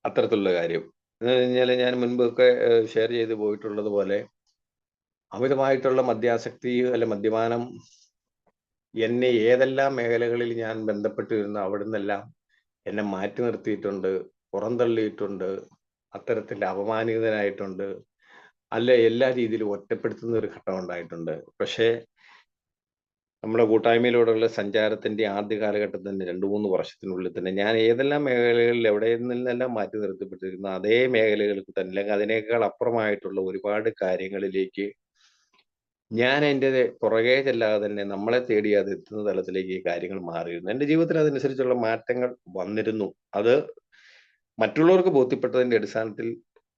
Speaker 1: അത്തരത്തിലുള്ള കാര്യം എന്ന് കഴിഞ്ഞാൽ ഞാൻ മുൻപൊക്കെ ഷെയർ ചെയ്ത് പോയിട്ടുള്ളത് പോലെ അമിതമായിട്ടുള്ള മദ്യാസക്തി അല്ലെ മദ്യപാനം എന്നെ ഏതെല്ലാം മേഖലകളിൽ ഞാൻ ബന്ധപ്പെട്ടിരുന്നു അവിടെ നിന്നെല്ലാം എന്നെ മാറ്റി നിർത്തിയിട്ടുണ്ട്, പുറന്തള്ളിയിട്ടുണ്ട്, അത്തരത്തിൽ അപമാനിതനായിട്ടുണ്ട്, അല്ല എല്ലാ രീതിയിലും ഒറ്റപ്പെടുത്തുന്ന ഒരു ഘട്ടം ഉണ്ടായിട്ടുണ്ട്. പക്ഷേ നമ്മുടെ കൂട്ടായ്മയിലൂടെയുള്ള സഞ്ചാരത്തിന്റെ ആദ്യ കാലഘട്ടത്തിൽ തന്നെ 2-3 വർഷത്തിനുള്ളിൽ തന്നെ ഞാൻ ഏതെല്ലാം മേഖലകളിൽ എവിടെ നിന്നെല്ലാം മാറ്റി നിർത്തപ്പെട്ടിരുന്നു അതേ മേഖലകൾക്ക് തന്നെ അല്ലെങ്കിൽ അതിനേക്കാൾ അപ്പുറമായിട്ടുള്ള ഒരുപാട് കാര്യങ്ങളിലേക്ക് ഞാൻ അതിൻ്റെ പുറകെ ചെല്ലാതെ തന്നെ നമ്മളെ തേടി അത് എത്തുന്ന തലത്തിലേക്ക് ഈ കാര്യങ്ങൾ മാറിയിരുന്നു. എൻ്റെ ജീവിതത്തിൽ അതനുസരിച്ചുള്ള മാറ്റങ്ങൾ വന്നിരുന്നു. അത് മറ്റുള്ളവർക്ക് ബോധ്യപ്പെട്ടതിന്റെ അടിസ്ഥാനത്തിൽ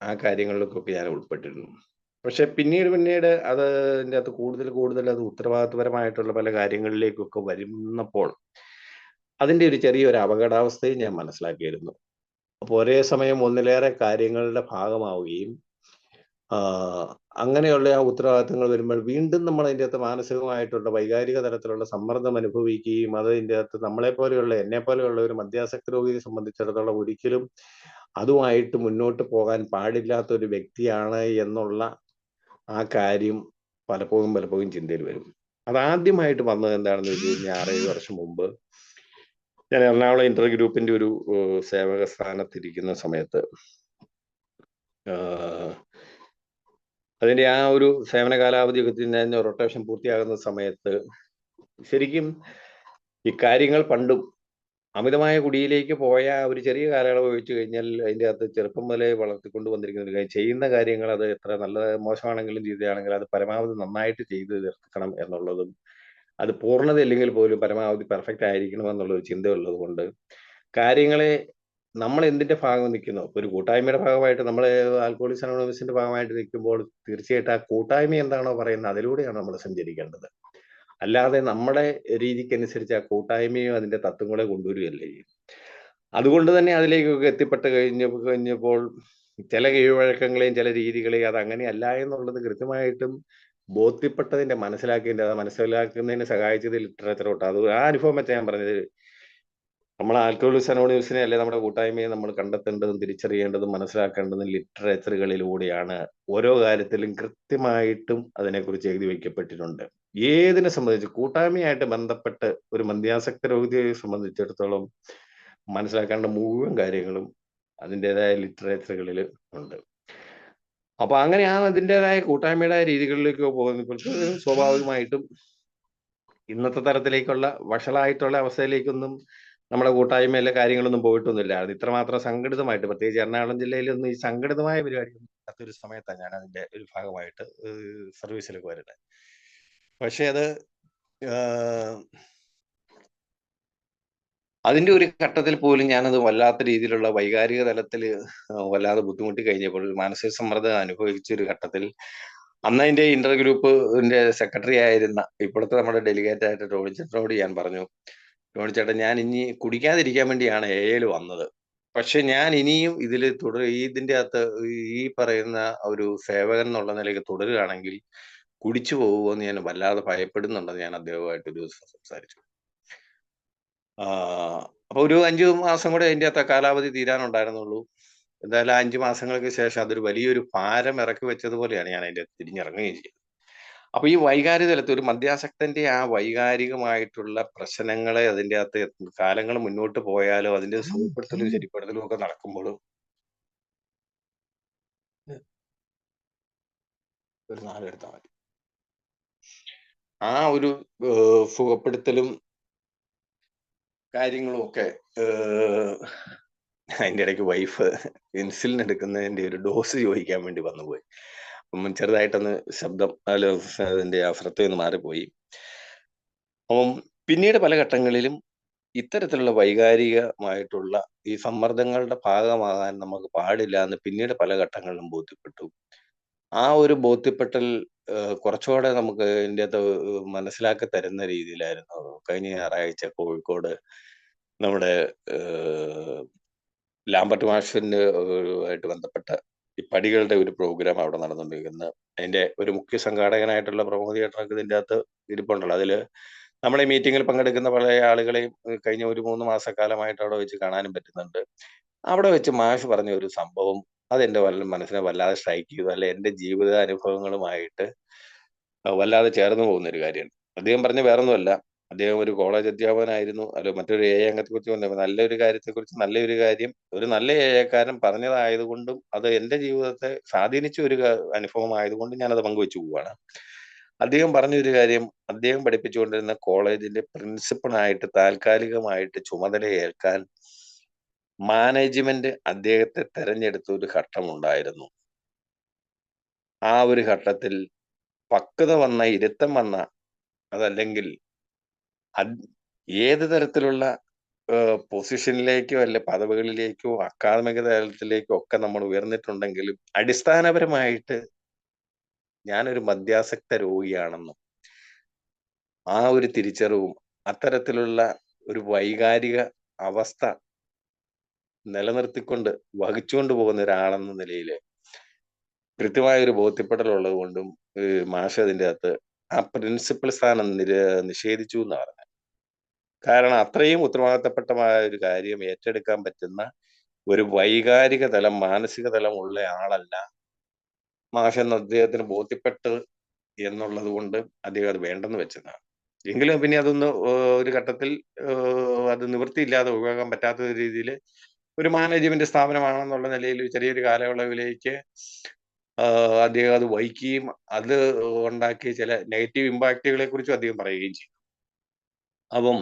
Speaker 1: ആ കാര്യങ്ങളിലേക്കൊക്കെ ഞാൻ ഉൾപ്പെട്ടിരുന്നു. പക്ഷെ പിന്നീട് അതിൻ്റെ അകത്ത് കൂടുതൽ അത് ഉത്തരവാദിത്വപരമായിട്ടുള്ള പല കാര്യങ്ങളിലേക്കൊക്കെ വരുന്നപ്പോൾ അതിന്റെ ഒരു ചെറിയൊരു അപകടാവസ്ഥയും ഞാൻ മനസ്സിലാക്കിയിരുന്നു. അപ്പോൾ ഒരേ സമയം ഒന്നിലേറെ കാര്യങ്ങളുടെ ഭാഗമാവുകയും അങ്ങനെയുള്ള ആ ഉത്തരവാദിത്തങ്ങൾ വരുമ്പോൾ വീണ്ടും നമ്മൾ അതിൻ്റെ അകത്ത് മാനസികമായിട്ടുള്ള വൈകാരിക തലത്തിലുള്ള സമ്മർദ്ദം അനുഭവിക്കുകയും അതിൻ്റെ അകത്ത് എന്നെ പോലെയുള്ള ഒരു മദ്യാസക്ത രോഗിയെ സംബന്ധിച്ചിടത്തോളം ഒരിക്കലും അതുമായിട്ട് മുന്നോട്ട് പോകാൻ പാടില്ലാത്ത ഒരു വ്യക്തിയാണ് എന്നുള്ള ആ കാര്യം പലപ്പോഴും ചിന്തയിൽ വരും. അതാദ്യമായിട്ട് വന്നത് എന്താണെന്ന് വെച്ച് കഴിഞ്ഞാൽ 6-7 വർഷം മുമ്പ് ഞാൻ എറണാകുളം ഇന്റർ ഗ്രൂപ്പിന്റെ ഒരു സേവക സ്ഥാനത്തിരിക്കുന്ന സമയത്ത് അതിന്റെ ആ ഒരു സേവന കാലാവധി ഞാൻ റൊട്ടേഷൻ പൂർത്തിയാകുന്ന സമയത്ത് ശരിക്കും ഈ കാര്യങ്ങൾ പണ്ടും അമിതമായ കുടിയിലേക്ക് പോയ ഒരു ചെറിയ കാലയളവ് വെച്ച് കഴിഞ്ഞാൽ അതിൻ്റെ അകത്ത് ചെറുപ്പം മുതലേ വളർത്തിക്കൊണ്ട് വന്നിരിക്കുന്ന ഒരു കാര്യം ചെയ്യുന്ന കാര്യങ്ങൾ അത് എത്ര നല്ല മോശമാണെങ്കിലും ചെയ്തതാണെങ്കിലും അത് പരമാവധി നന്നായിട്ട് ചെയ്ത് തീർക്കണം എന്നുള്ളതും അത് പൂർണ്ണതയില്ലെങ്കിൽ പോലും പരമാവധി പെർഫെക്റ്റ് ആയിരിക്കണം എന്നുള്ള ഒരു ചിന്ത ഉള്ളത് കൊണ്ട് കാര്യങ്ങളെ നമ്മൾ എന്തിന്റെ ഭാഗം നിൽക്കുന്നോ ഒരു കൂട്ടായ്മയുടെ ഭാഗമായിട്ട് നമ്മൾ ആൽക്കഹോളിക്സ് അനോണിമസിന്റെ ഭാഗമായിട്ട് നിൽക്കുമ്പോൾ തീർച്ചയായിട്ടും ആ കൂട്ടായ്മ എന്താണോ പറയുന്നത് അതിലൂടെയാണ് നമ്മൾ സഞ്ചരിക്കേണ്ടത്. അല്ലാതെ നമ്മുടെ രീതിക്കനുസരിച്ച് ആ കൂട്ടായ്മയും അതിന്റെ തത്വങ്ങളെ കൊണ്ടുവരികയല്ലേ ചെയ്യും. അതുകൊണ്ട് തന്നെ അതിലേക്കൊക്കെ എത്തിപ്പെട്ട് കഴിഞ്ഞപ്പോൾ ചില കീഴ്വഴക്കങ്ങളെയും ചില രീതികളെയും അത് അങ്ങനെയല്ല എന്നുള്ളത് കൃത്യമായിട്ടും ബോധ്യപ്പെട്ടതിന്റെ മനസ്സിലാക്കുന്നതിന് സഹായിച്ചത് ലിറ്ററേച്ചറോട്ട് അത് ആ അനുഭവം വെച്ചാൽ ഞാൻ പറഞ്ഞത് നമ്മൾ ആൽക്കഹോളിക്സ് അനോണിമസിനെ അല്ലെ നമ്മുടെ കൂട്ടായ്മയെ നമ്മൾ കണ്ടെത്തേണ്ടതും തിരിച്ചറിയേണ്ടതും മനസ്സിലാക്കേണ്ടതും ലിറ്ററേച്ചറുകളിലൂടെയാണ്. ഓരോ കാര്യത്തിലും കൃത്യമായിട്ടും അതിനെക്കുറിച്ച് എഴുതി വയ്ക്കപ്പെട്ടിട്ടുണ്ട്. ഏതിനെ സംബന്ധിച്ച് കൂട്ടായ്മയായിട്ട് ബന്ധപ്പെട്ട് ഒരു മദ്യാസക്ത രോഗിയെ സംബന്ധിച്ചിടത്തോളം മനസ്സിലാക്കേണ്ട മുഴുവൻ കാര്യങ്ങളും അതിൻ്റെതായ ലിറ്ററേച്ചറുകളിൽ ഉണ്ട്. അപ്പൊ അങ്ങനെ ആ അതിൻ്റെതായ കൂട്ടായ്മയുടെ രീതികളിലേക്ക് പോകുന്നപ്പോഴത്തെ സ്വാഭാവികമായിട്ടും ഇന്നത്തെ തരത്തിലേക്കുള്ള വഷളായിട്ടുള്ള അവസ്ഥയിലേക്കൊന്നും നമ്മുടെ കൂട്ടായ്മയിലെ കാര്യങ്ങളൊന്നും പോയിട്ടൊന്നുമില്ല. അത് ഇത്രമാത്രം സംഘടിതമായിട്ട് പ്രത്യേകിച്ച് എറണാകുളം ജില്ലയിലൊന്നും ഈ സംഘടിതമായ പരിപാടി ഒരു സമയത്താണ് ഞാൻ അതിന്റെ ഒരു ഭാഗമായിട്ട് സർവീസിലേക്ക് വരുന്നത്. പക്ഷെ അത് അതിന്റെ ഒരു ഘട്ടത്തിൽ പോലും ഞാനത് വല്ലാത്ത രീതിയിലുള്ള വൈകാരിക തലത്തിൽ വല്ലാതെ ബുദ്ധിമുട്ടി കഴിഞ്ഞപ്പോൾ മാനസിക സമ്മർദ്ദം അനുഭവിച്ച ഒരു ഘട്ടത്തിൽ അന്ന് അതിന്റെ ഇന്റർ ഗ്രൂപ്പിന്റെ സെക്രട്ടറി ആയിരുന്ന ഇപ്പോഴത്തെ നമ്മുടെ ഡെലിഗേറ്റ് ആയിട്ട് ടോണിച്ചേട്ടനോട് ഞാൻ പറഞ്ഞു, ടോണിച്ചേട്ടൻ ഞാൻ ഇനി കുടിക്കാതിരിക്കാൻ വേണ്ടിയാണ് എയിൽ വന്നത്. പക്ഷെ ഞാൻ ഇനിയും ഇതിൽ ഇതിന്റെ അകത്ത് ഈ പറയുന്ന ഒരു സേവകൻ എന്നുള്ള നിലയ്ക്ക് തുടരുകയാണെങ്കിൽ കുടിച്ചു പോകുമോ എന്ന് ഞാൻ വല്ലാതെ ഭയപ്പെടുന്നുണ്ടെന്ന് ഞാൻ അദ്ദേഹവുമായിട്ട് ഒരു ദിവസം സംസാരിച്ചു. അപ്പൊ ഒരു 5 മാസം കൂടെ അതിന്റെ അകത്ത് കാലാവധി തീരാനുണ്ടായിരുന്നുള്ളൂ. എന്തായാലും 5 മാസങ്ങൾക്ക് ശേഷം അതൊരു വലിയൊരു ഭാരം ഇറക്കി വെച്ചതുപോലെയാണ് ഞാൻ അതിന്റെ തിരിഞ്ഞിറങ്ങുകയും ചെയ്തത്. അപ്പൊ ഈ വൈകാരിക തലത്തിൽ ഒരു മദ്യാസക്തന്റെ ആ വൈകാരികമായിട്ടുള്ള പ്രശ്നങ്ങളെ അതിന്റെ അകത്ത് കാലങ്ങൾ മുന്നോട്ട് പോയാലും അതിന്റെ സുഖപ്പെടുത്തലും ശരിപ്പെടുത്തലും ഒക്കെ നടക്കുമ്പോഴും ഒരു 4 എടുത്താൽ മതി. ആ ഒരു സുഖപ്പെടുത്തലും കാര്യങ്ങളും ഒക്കെ അതിന്റെ ഇടയ്ക്ക് വൈഫ് ഇൻസുലിൻ എടുക്കുന്നതിന്റെ ഒരു ഡോസ് ചോദിക്കാൻ വേണ്ടി വന്നുപോയി. അപ്പം ചെറുതായിട്ടൊന്ന് ശബ്ദം അതിന്റെ അശ്രദ്ധയൊന്ന് മാറിപ്പോയി. അപ്പം പിന്നീട് പല ഘട്ടങ്ങളിലും ഇത്തരത്തിലുള്ള വൈകാരികമായിട്ടുള്ള ഈ സമ്മർദ്ദങ്ങളുടെ ഭാഗമാകാൻ നമുക്ക് പാടില്ല എന്ന് പിന്നീട് പല ഘട്ടങ്ങളിലും ബോധ്യപ്പെട്ടു. ആ ഒരു ബോധ്യപ്പെടൽ കുറച്ചുകൂടെ നമുക്ക് ഇതിന്റെ അകത്ത് മനസ്സിലാക്കി തരുന്ന രീതിയിലായിരുന്നു കഴിഞ്ഞ ഞായറാഴ്ച കോഴിക്കോട് നമ്മുടെ ലാംബർട്ട് മാഷിന്റെ ആയിട്ട് ബന്ധപ്പെട്ട ഈ പടികളുടെ ഒരു പ്രോഗ്രാം അവിടെ നടന്നുകൊണ്ടിരിക്കുന്നത്. അതിന്റെ ഒരു മുഖ്യ സംഘാടകനായിട്ടുള്ള പ്രമോദ് ചേട്ടനൊക്കെ ഇതിന്റെ അകത്ത് ഇരിപ്പുണ്ടല്ലോ. അതില് നമ്മളെ മീറ്റിങ്ങിൽ പങ്കെടുക്കുന്ന പല ആളുകളെയും കഴിഞ്ഞ ഒരു 3 മാസക്കാലമായിട്ട് അവിടെ വെച്ച് കാണാനും പറ്റുന്നുണ്ട്. അവിടെ വെച്ച് മാഷ് പറഞ്ഞ ഒരു സംഭവം അതെന്റെ മനസ്സിനെ വല്ലാതെ സ്ട്രൈക്ക് ചെയ്തു. അല്ലെ എന്റെ ജീവിതാനുഭവങ്ങളുമായിട്ട് വല്ലാതെ ചേർന്ന് പോകുന്ന ഒരു കാര്യമാണ്. അദ്ദേഹം പറഞ്ഞ വേറൊന്നുമല്ല. അദ്ദേഹം ഒരു കോളേജ് അധ്യാപകനായിരുന്നു. അല്ല മറ്റൊരു എ അംഗത്തെക്കുറിച്ച് പറഞ്ഞ നല്ലൊരു കാര്യത്തെക്കുറിച്ച് നല്ലൊരു കാര്യം ഒരു നല്ല കാരൻ പറഞ്ഞതായതുകൊണ്ടും അത് എന്റെ ജീവിതത്തെ സ്വാധീനിച്ച ഒരു അനുഭവമായതുകൊണ്ടും ഞാനത് പങ്കുവെച്ചു പോവുകയാണ്. അദ്ദേഹം പറഞ്ഞൊരു കാര്യം അദ്ദേഹം പഠിപ്പിച്ചുകൊണ്ടിരുന്ന കോളേജിന്റെ പ്രിൻസിപ്പളായിട്ട് താൽക്കാലികമായിട്ട് ചുമതലയേൽക്കാൻ മാനേജ്മെന്റ് അദ്ദേഹത്തെ തെരഞ്ഞെടുത്ത ഒരു ഘട്ടമുണ്ടായിരുന്നു. ആ ഒരു ഘട്ടത്തിൽ പക്വത വന്ന ഇരുത്തം വന്ന അതല്ലെങ്കിൽ ഏത് തരത്തിലുള്ള പൊസിഷനിലേക്കോ അല്ലെ പദവികളിലേക്കോ അക്കാദമിക തലത്തിലേക്കോ ഒക്കെ നമ്മൾ ഉയർന്നിട്ടുണ്ടെങ്കിലും അടിസ്ഥാനപരമായിട്ട് ഞാനൊരു മദ്യാസക്ത രോഗിയാണെന്നും ആ ഒരു തിരിച്ചറിവും അത്തരത്തിലുള്ള ഒരു വൈകാരിക അവസ്ഥ നിലനിർത്തിക്കൊണ്ട് വഹിച്ചുകൊണ്ട് പോകുന്ന ഒരാളെന്ന നിലയിൽ കൃത്യമായ ഒരു ബോധ്യപ്പെടലുള്ളത് കൊണ്ടും മാഷ് അതിന്റെ അകത്ത് ആ പ്രിൻസിപ്പൽ സ്ഥാനം നിഷേധിച്ചു എന്ന് പറഞ്ഞത്. കാരണം അത്രയും ഉത്തരവാദിത്തപ്പെട്ടമായ ഒരു കാര്യം ഏറ്റെടുക്കാൻ പറ്റുന്ന ഒരു വൈകാരിക തലം മാനസിക തലം ഉള്ള ആളല്ല മാഷ് എന്ന് അദ്ദേഹത്തിന് ബോധ്യപ്പെട്ടത് എന്നുള്ളത് കൊണ്ട് അദ്ദേഹം അത് വേണ്ടെന്ന് വെച്ചതാണ്. എങ്കിലും പിന്നെ അതൊന്ന് ഒരു ഘട്ടത്തിൽ അത് നിവൃത്തിയില്ലാതെ ഒഴിവാക്കാൻ പറ്റാത്ത രീതിയിൽ ഒരു മാനേജ്മെന്റ് സ്ഥാപനമാണെന്നുള്ള നിലയിൽ ചെറിയൊരു കാലയളവിലേക്ക് അദ്ദേഹം അത് വഹിക്കുകയും അത് ഉണ്ടാക്കിയ ചില നെഗറ്റീവ് ഇമ്പാക്റ്റുകളെ കുറിച്ചും അദ്ദേഹം പറയുകയും ചെയ്തു. അപ്പം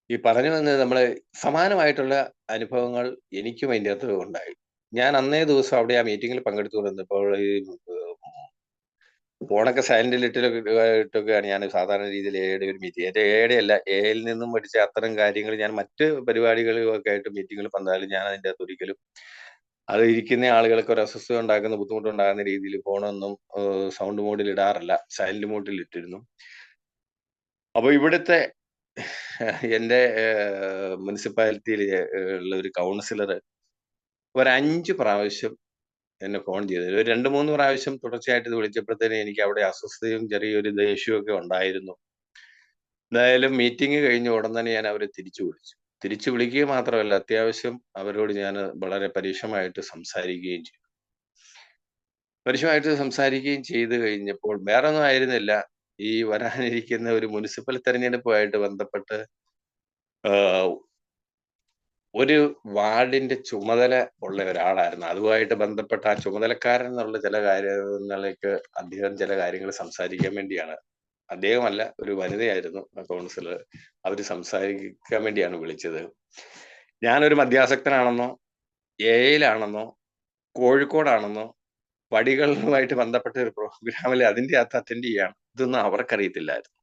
Speaker 1: ഈ പറഞ്ഞു വന്നത് നമ്മള് സമാനമായിട്ടുള്ള അനുഭവങ്ങൾ എനിക്കും അതിൻ്റെ അകത്ത് ഉണ്ടായി. ഞാൻ അന്നേ ദിവസം അവിടെ ആ മീറ്റിങ്ങിൽ പങ്കെടുത്തുകൊണ്ടിരുന്നപ്പോൾ ഈ ഫോണൊക്കെ സൈലന്റിൽ ഇട്ടൊക്കെയാണ് ഞാൻ സാധാരണ രീതിയിൽ എയുടെ ഒരു മീറ്റിംഗ്. എന്റെ എയുടെ അല്ല എയിൽ നിന്നും പഠിച്ച അത്തരം കാര്യങ്ങൾ ഞാൻ മറ്റ് പരിപാടികളൊക്കെ ആയിട്ട് മീറ്റിങ്ങിൽ വന്നാലും ഞാൻ അതിൻ്റെ അകത്ത് ഒരിക്കലും അത് ഇരിക്കുന്ന ആളുകൾക്ക് ഒരു അസ്വസ്ഥത ഉണ്ടാക്കുന്ന ബുദ്ധിമുട്ടുണ്ടാകുന്ന രീതിയിൽ ഫോണൊന്നും സൗണ്ട് മോഡിൽ ഇടാറില്ല. സൈലന്റ് മോഡിൽ ഇട്ടിരുന്നു. അപ്പൊ ഇവിടുത്തെ എന്റെ മുനിസിപ്പാലിറ്റിയിൽ ഉള്ള ഒരു കൗൺസിലർ ഒരു 5 പ്രാവശ്യം എന്നെ ഫോൺ ചെയ്തു. ഒരു 2-3 പ്രാവശ്യം തുടർച്ചയായിട്ട് ഇത് വിളിച്ചപ്പോഴത്തേനും എനിക്ക് അവിടെ അസ്വസ്ഥതയും ചെറിയൊരു ദേഷ്യവും ഒക്കെ ഉണ്ടായിരുന്നു. എന്തായാലും മീറ്റിംഗ് കഴിഞ്ഞ ഉടൻ തന്നെ ഞാൻ അവരെ തിരിച്ചു വിളിച്ചു. തിരിച്ചു വിളിക്കുക മാത്രമല്ല അത്യാവശ്യം അവരോട് ഞാൻ വളരെ പരുഷമായിട്ട് സംസാരിക്കുകയും ചെയ്തു. പരുഷമായിട്ട് സംസാരിക്കുകയും ചെയ്ത് കഴിഞ്ഞപ്പോൾ വേറൊന്നും ആയിരുന്നില്ല. ഈ വരാനിരിക്കുന്ന ഒരു മുനിസിപ്പൽ തെരഞ്ഞെടുപ്പുമായിട്ട് ബന്ധപ്പെട്ട് ഒരു വാർഡിന്റെ ചുമതല ഉള്ള ഒരാളായിരുന്നു. അതുമായിട്ട് ബന്ധപ്പെട്ട ആ ചുമതലക്കാരൻ എന്നുള്ള ചില കാര്യങ്ങളിലേക്ക് അദ്ദേഹം ചില കാര്യങ്ങൾ സംസാരിക്കാൻ വേണ്ടിയാണ്. അദ്ദേഹമല്ല, ഒരു വനിതയായിരുന്നു കൗൺസിലർ. അവര് സംസാരിക്കാൻ വേണ്ടിയാണ് വിളിച്ചത്. ഞാനൊരു മദ്യാസക്തനാണെന്നോ എയിലാണെന്നോ കോഴിക്കോടാണെന്നോ പടികളുമായിട്ട് ബന്ധപ്പെട്ട ഒരു പ്രോഗ്രാമിൽ അതിന്റെ അകത്ത് അറ്റൻഡ് ചെയ്യാണ്. ഇതൊന്നും അവർക്കറിയത്തില്ലായിരുന്നു.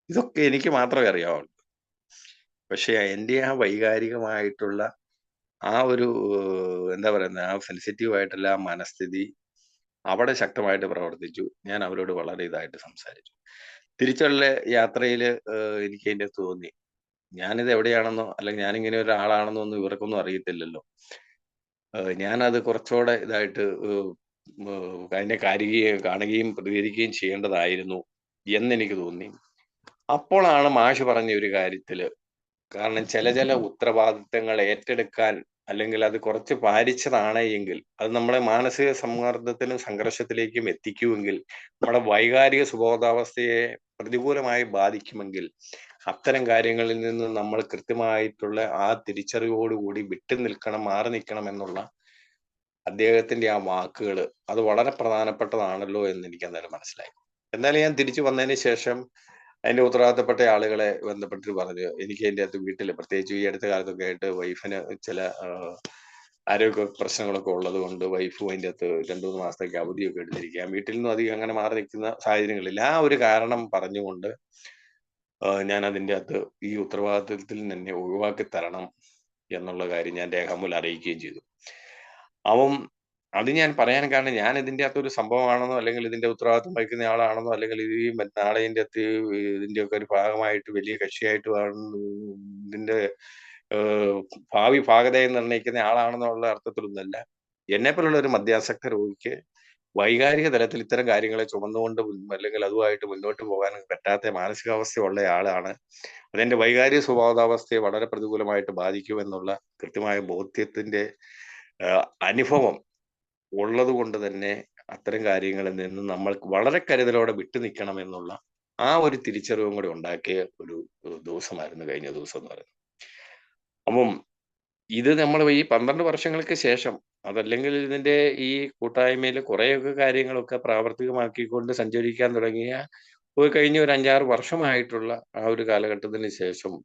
Speaker 1: ഇതൊക്കെ എനിക്ക് മാത്രമേ അറിയാവുള്ളൂ. പക്ഷെ എന്റെ ആ വൈകാരികമായിട്ടുള്ള ആ ഒരു എന്താ പറയുന്നത് ആ സെൻസിറ്റീവ് ആയിട്ടുള്ള ആ മനസ്ഥിതി അവിടെ ശക്തമായിട്ട് പ്രവർത്തിച്ചു. ഞാൻ അവരോട് വളരെ ഇതായിട്ട് സംസാരിച്ചു. തിരിച്ചുള്ള യാത്രയില് എനിക്ക് അതിന്റെ തോന്നി ഞാനിത് എവിടെയാണെന്നോ അല്ലെങ്കിൽ ഞാനിങ്ങനെ ഒരാളാണെന്നോ ഒന്നും ഇവർക്കൊന്നും അറിയത്തില്ലല്ലോ. ഞാനത് കുറച്ചുകൂടെ ഇതായിട്ട് അതിനെ കാണുകയും പ്രതികരിക്കുകയും ചെയ്യേണ്ടതായിരുന്നു എന്നെനിക്ക് തോന്നി. അപ്പോഴാണ് മാഷ് പറഞ്ഞ ഒരു കാര്യത്തില് കാരണം ചില ഉത്തരവാദിത്തങ്ങൾ ഏറ്റെടുക്കാൻ അല്ലെങ്കിൽ അത് കുറച്ച് പാലിച്ചതാണ് എങ്കിൽ അത് നമ്മളെ മാനസിക സമ്മർദ്ദത്തിനും സംഘർഷത്തിലേക്കും എത്തിക്കുമെങ്കിൽ നമ്മുടെ വൈകാരിക സുബോധാവസ്ഥയെ പ്രതികൂലമായി ബാധിക്കുമെങ്കിൽ അത്തരം കാര്യങ്ങളിൽ നിന്ന് നമ്മൾ കൃത്യമായിട്ടുള്ള ആ തിരിച്ചറിവോടുകൂടി വിട്ടു നിൽക്കണം, മാറി നിൽക്കണം എന്നുള്ള അദ്ദേഹത്തിന്റെ ആ വാക്കുകൾ അത് വളരെ പ്രധാനപ്പെട്ടതാണല്ലോ എന്ന് എനിക്ക് എന്തായാലും മനസ്സിലായി. എന്നാലും ഞാൻ തിരിച്ചു വന്നതിന് ശേഷം അതിന്റെ ഉത്തരവാദിത്തപ്പെട്ട ആളുകളെ ബന്ധപ്പെട്ടിട്ട് പറഞ്ഞു, എനിക്ക് അതിന്റെ അകത്ത് വീട്ടില് പ്രത്യേകിച്ച് ഈ അടുത്ത കാലത്തൊക്കെ ആയിട്ട് വൈഫിന് ചില ആരോഗ്യ പ്രശ്നങ്ങളൊക്കെ ഉള്ളത് കൊണ്ട് വൈഫും അതിന്റെ അകത്ത് 2-3 മാസത്തേക്ക് അവധിയൊക്കെ എടുത്തിരിക്കാം, വീട്ടിൽ നിന്നും അധികം അങ്ങനെ മാറി നിൽക്കുന്ന സാഹചര്യങ്ങളില്ല. ആ ഒരു കാരണം പറഞ്ഞുകൊണ്ട് ഞാൻ അതിന്റെ അകത്ത് ഈ ഉത്തരവാദിത്തത്തിൽ തന്നെ ഒഴിവാക്കി തരണം എന്നുള്ള കാര്യം ഞാൻ രേഖാമൂലം അറിയിക്കുകയും ചെയ്തു. അപ്പം അത് ഞാൻ പറയാൻ കാരണം ഞാൻ ഇതിന്റെ അകത്തൊരു സംഭവമാണെന്നോ അല്ലെങ്കിൽ ഇതിന്റെ ഉത്തരവാദിത്വം വഹിക്കുന്ന ആളാണെന്നോ അല്ലെങ്കിൽ ഇത് ഈ നാളെ ഇതിന്റെ അകത്ത് ഇതിന്റെയൊക്കെ ഒരു ഭാഗമായിട്ട് വലിയ കക്ഷിയായിട്ട് ഇതിന്റെ ഏഹ് ഭാവി ഭാഗതയെ നിർണ്ണയിക്കുന്ന ആളാണെന്നുള്ള അർത്ഥത്തിലൊന്നുമല്ല. എന്നെപ്പോലുള്ള ഒരു മദ്യാസക്ത രോഗിക്ക് വൈകാരിക തലത്തിൽ ഇത്തരം കാര്യങ്ങളെ ചുമന്നുകൊണ്ട് അല്ലെങ്കിൽ അതുമായിട്ട് മുന്നോട്ട് പോകാൻ പറ്റാത്ത മാനസികാവസ്ഥയുള്ള ആളാണ്. അതെന്റെ വൈകാരിക സ്വഭാവാവസ്ഥയെ വളരെ പ്രതികൂലമായിട്ട് ബാധിക്കുമെന്നുള്ള കൃത്യമായ ബോധ്യത്തിന്റെ അനുഭവം ഉള്ളത് കൊണ്ട് തന്നെ അത്തരം കാര്യങ്ങളിൽ നിന്ന് നമ്മൾ വളരെ കരുതലോടെ വിട്ടു നിൽക്കണം എന്നുള്ള ആ ഒരു തിരിച്ചറിവും കൂടി ഉണ്ടാക്കിയ ഒരു ദിവസമായിരുന്നു കഴിഞ്ഞ ദിവസം എന്ന് പറയുന്നത്. അപ്പം ഇത് നമ്മൾ ഈ 12 വർഷങ്ങൾക്ക് ശേഷം അതല്ലെങ്കിൽ ഇതിന്റെ ഈ കൂട്ടായ്മയിൽ കുറെയൊക്കെ കാര്യങ്ങളൊക്കെ പ്രാവർത്തികമാക്കിക്കൊണ്ട് സഞ്ചരിക്കാൻ തുടങ്ങിയ കഴിഞ്ഞ ഒരു 5-6 വർഷമായിട്ടുള്ള ആ ഒരു കാലഘട്ടത്തിന് ശേഷം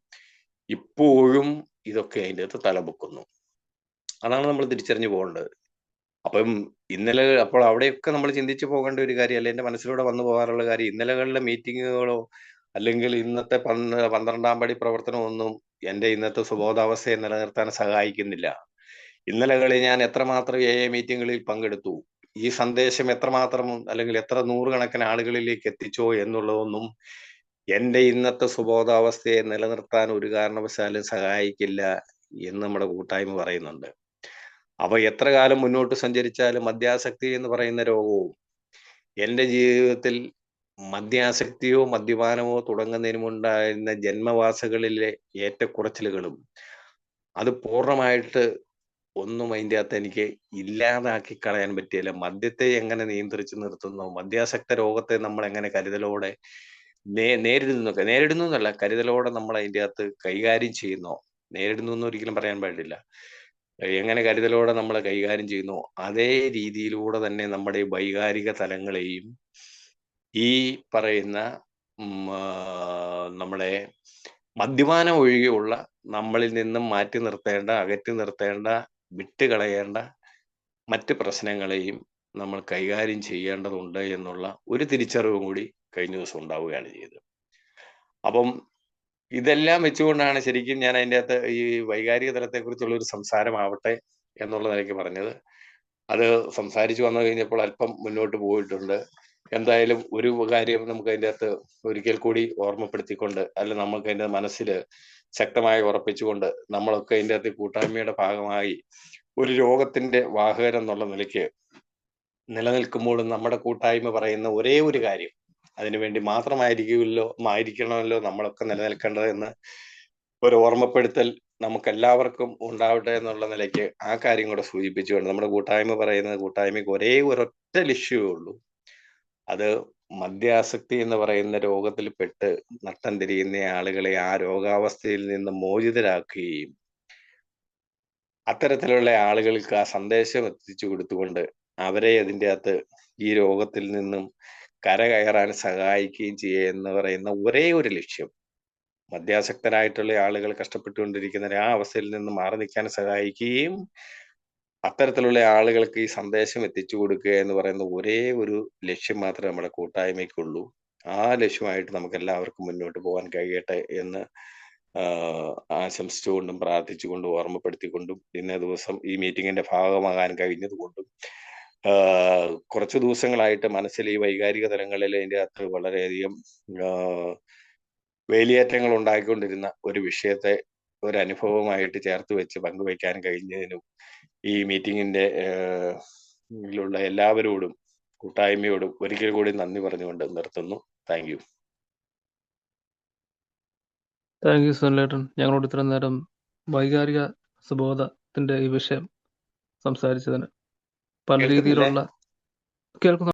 Speaker 1: ഇപ്പോഴും ഇതൊക്കെ അതിൻ്റെ അകത്ത് തലപൊക്കുന്നു. അതാണ് നമ്മൾ തിരിച്ചറിഞ്ഞു പോകേണ്ടത്. അപ്പം ഇന്നലെ അപ്പോൾ അവിടെയൊക്കെ നമ്മൾ ചിന്തിച്ചു പോകേണ്ട ഒരു കാര്യം, അല്ലെ എന്റെ മനസ്സിലൂടെ വന്നു പോകാറുള്ള കാര്യം, ഇന്നലകളിലെ മീറ്റിങ്ങുകളോ അല്ലെങ്കിൽ ഇന്നത്തെ 12-ാം പടി പ്രവർത്തനമൊന്നും എന്റെ ഇന്നത്തെ സുബോധാവസ്ഥയെ നിലനിർത്താൻ സഹായിക്കുന്നില്ല. ഇന്നലകളിൽ ഞാൻ എത്രമാത്രം മീറ്റിങ്ങുകളിൽ പങ്കെടുത്തു, ഈ സന്ദേശം എത്രമാത്രം അല്ലെങ്കിൽ എത്ര നൂറുകണക്കിന് ആളുകളിലേക്ക് എത്തിച്ചോ എന്നുള്ളതൊന്നും എന്റെ ഇന്നത്തെ സുബോധാവസ്ഥയെ നിലനിർത്താൻ ഒരു കാരണവശാലും സഹായിക്കില്ല എന്ന് നമ്മുടെ കൂട്ടായ്മ പറയുന്നുണ്ട്. അപ്പൊ എത്ര കാലം മുന്നോട്ട് സഞ്ചരിച്ചാലും മദ്യാസക്തി എന്ന് പറയുന്ന രോഗവും എന്റെ ജീവിതത്തിൽ മദ്യാസക്തിയോ മദ്യപാനമോ തുടങ്ങുന്നതിന് മുണ്ടായിരുന്ന ജന്മവാസകളിലെ ഏറ്റക്കുറച്ചിലുകളും അത് പൂർണ്ണമായിട്ട് ഒന്നും അതിൻ്റെ അകത്ത് എനിക്ക് ഇല്ലാതാക്കി കളയാൻ പറ്റിയില്ല. മദ്യത്തെ എങ്ങനെ നിയന്ത്രിച്ച് നിർത്തുന്നു, മദ്യാസക്ത രോഗത്തെ നമ്മൾ എങ്ങനെ കരുതലോടെ നേരിടുന്നു എന്നല്ല, കരുതലോടെ നമ്മൾ അതിൻ്റെ അകത്ത് കൈകാര്യം ചെയ്യുന്നോ, നേരിടുന്നു എന്ന് ഒരിക്കലും പറയാൻ പാടില്ല, എങ്ങനെ കരുതലോടെ നമ്മൾ കൈകാര്യം ചെയ്യുന്നു അതേ രീതിയിലൂടെ തന്നെ നമ്മുടെ വൈകാരിക തലങ്ങളെയും ഈ പറയുന്ന നമ്മുടെ മദ്യപാനം ഒഴികെയുള്ള നമ്മളിൽ നിന്നും മാറ്റി നിർത്തേണ്ട, അകറ്റി നിർത്തേണ്ട, വിട്ടുകളയേണ്ട മറ്റ് പ്രശ്നങ്ങളെയും നമ്മൾ കൈകാര്യം ചെയ്യേണ്ടതുണ്ട് എന്നുള്ള ഒരു തിരിച്ചറിവും കൂടി കഴിഞ്ഞ ദിവസം ഉണ്ടാവുകയാണ് ചെയ്തത്. അപ്പം ഇതെല്ലാം വെച്ചുകൊണ്ടാണ് ശരിക്കും ഞാൻ അതിൻ്റെ അകത്ത് ഈ വൈകാരിക തലത്തെക്കുറിച്ചുള്ള ഒരു സംസാരമാവട്ടെ എന്നുള്ള നിലയ്ക്ക് പറഞ്ഞത്. അത് സംസാരിച്ചു വന്നു കഴിഞ്ഞപ്പോൾ അല്പം മുന്നോട്ട് പോയിട്ടുണ്ട്. എന്തായാലും ഒരു കാര്യം നമുക്ക് അതിൻ്റെ അകത്ത് ഒരിക്കൽ കൂടി ഓർമ്മപ്പെടുത്തിക്കൊണ്ട്, അല്ല നമുക്ക് അതിൻ്റെ മനസ്സിൽ ശക്തമായി ഉറപ്പിച്ചുകൊണ്ട്, നമ്മളൊക്കെ അതിൻ്റെ അകത്ത് കൂട്ടായ്മയുടെ ഭാഗമായി ഒരു രോഗത്തിന്റെ വാഹകരെന്നുള്ള നിലയ്ക്ക് നിലനിൽക്കുമ്പോഴും നമ്മുടെ കൂട്ടായ്മ പറയുന്ന ഒരേ ഒരു കാര്യം, അതിനുവേണ്ടി ആയിരിക്കണമല്ലോ നമ്മളൊക്കെ നിലനിൽക്കേണ്ടത് എന്ന് ഒരു ഓർമ്മപ്പെടുത്തൽ നമുക്ക് എല്ലാവർക്കും ഉണ്ടാവട്ടെ എന്നുള്ള നിലയ്ക്ക് ആ കാര്യം കൂടെ സൂചിപ്പിച്ചുകൊണ്ട് നമ്മുടെ കൂട്ടായ്മ പറയുന്നത്, കൂട്ടായ്മയ്ക്ക് ഒരേ ഒരൊറ്റ ലക്ഷ്യമേ ഉള്ളൂ, അത് മദ്യാസക്തി എന്ന് പറയുന്ന രോഗത്തിൽ പെട്ട് നട്ടം തിരിയുന്ന ആളുകളെ ആ രോഗാവസ്ഥയിൽ നിന്ന് മോചിതരാക്കുകയും അത്തരത്തിലുള്ള ആളുകൾക്ക് ആ സന്ദേശം എത്തിച്ചു കൊടുത്തുകൊണ്ട് അവരെ അതിൻ്റെ അകത്ത് ഈ രോഗത്തിൽ നിന്നും കരകയറാൻ സഹായിക്കുകയും ചെയ്യുക എന്ന് പറയുന്ന ഒരേ ഒരു ലക്ഷ്യം, മദ്യാസക്തരായിട്ടുള്ള ആളുകൾ കഷ്ടപ്പെട്ടുകൊണ്ടിരിക്കുന്ന ആ അവസ്ഥയിൽ നിന്ന് മാറി നിൽക്കാൻ സഹായിക്കുകയും അത്തരത്തിലുള്ള ആളുകൾക്ക് ഈ സന്ദേശം എത്തിച്ചു കൊടുക്കുക എന്ന് പറയുന്ന ഒരേ ഒരു ലക്ഷ്യം മാത്രമേ നമ്മുടെ കൂട്ടായ്മയ്ക്കുള്ളൂ. ആ ലക്ഷ്യമായിട്ട് നമുക്ക് എല്ലാവർക്കും മുന്നോട്ട് പോകാൻ കഴിയട്ടെ എന്ന് ആശംസിച്ചുകൊണ്ടും പ്രാർത്ഥിച്ചുകൊണ്ടും ഓർമ്മപ്പെടുത്തിക്കൊണ്ടും ഇന്നേ ദിവസം ഈ മീറ്റിങ്ങിന്റെ ഭാഗമാകാൻ കഴിഞ്ഞതുകൊണ്ടും കുറച്ചു ദിവസങ്ങളായിട്ട് മനസ്സിൽ ഈ വൈകാരിക തലങ്ങളിൽ അതിൻ്റെ അകത്ത് വളരെയധികം വേലിയേറ്റങ്ങൾ ഉണ്ടാക്കിക്കൊണ്ടിരുന്ന ഒരു വിഷയത്തെ ഒരു അനുഭവമായിട്ട് ചേർത്ത് വെച്ച് പങ്കുവയ്ക്കാൻ കഴിഞ്ഞതിനും ഈ മീറ്റിങ്ങിന്റെ ിലുള്ള എല്ലാവരോടും കൂട്ടായ്മയോടും ഒരിക്കൽ കൂടി നന്ദി പറഞ്ഞുകൊണ്ട് നിർത്തുന്നു. Thank you.
Speaker 2: താങ്ക് യു സുനിലേട്ടൻ, ഞങ്ങളോട് ഇത്ര നേരം വൈകാരിക സുബോധത്തിന്റെ ഈ വിഷയം സംസാരിച്ചതിന്. പല
Speaker 1: കേൾക്കുന്നില്ലേ?
Speaker 2: രീതിയിലുള്ള കേൾക്കുന്ന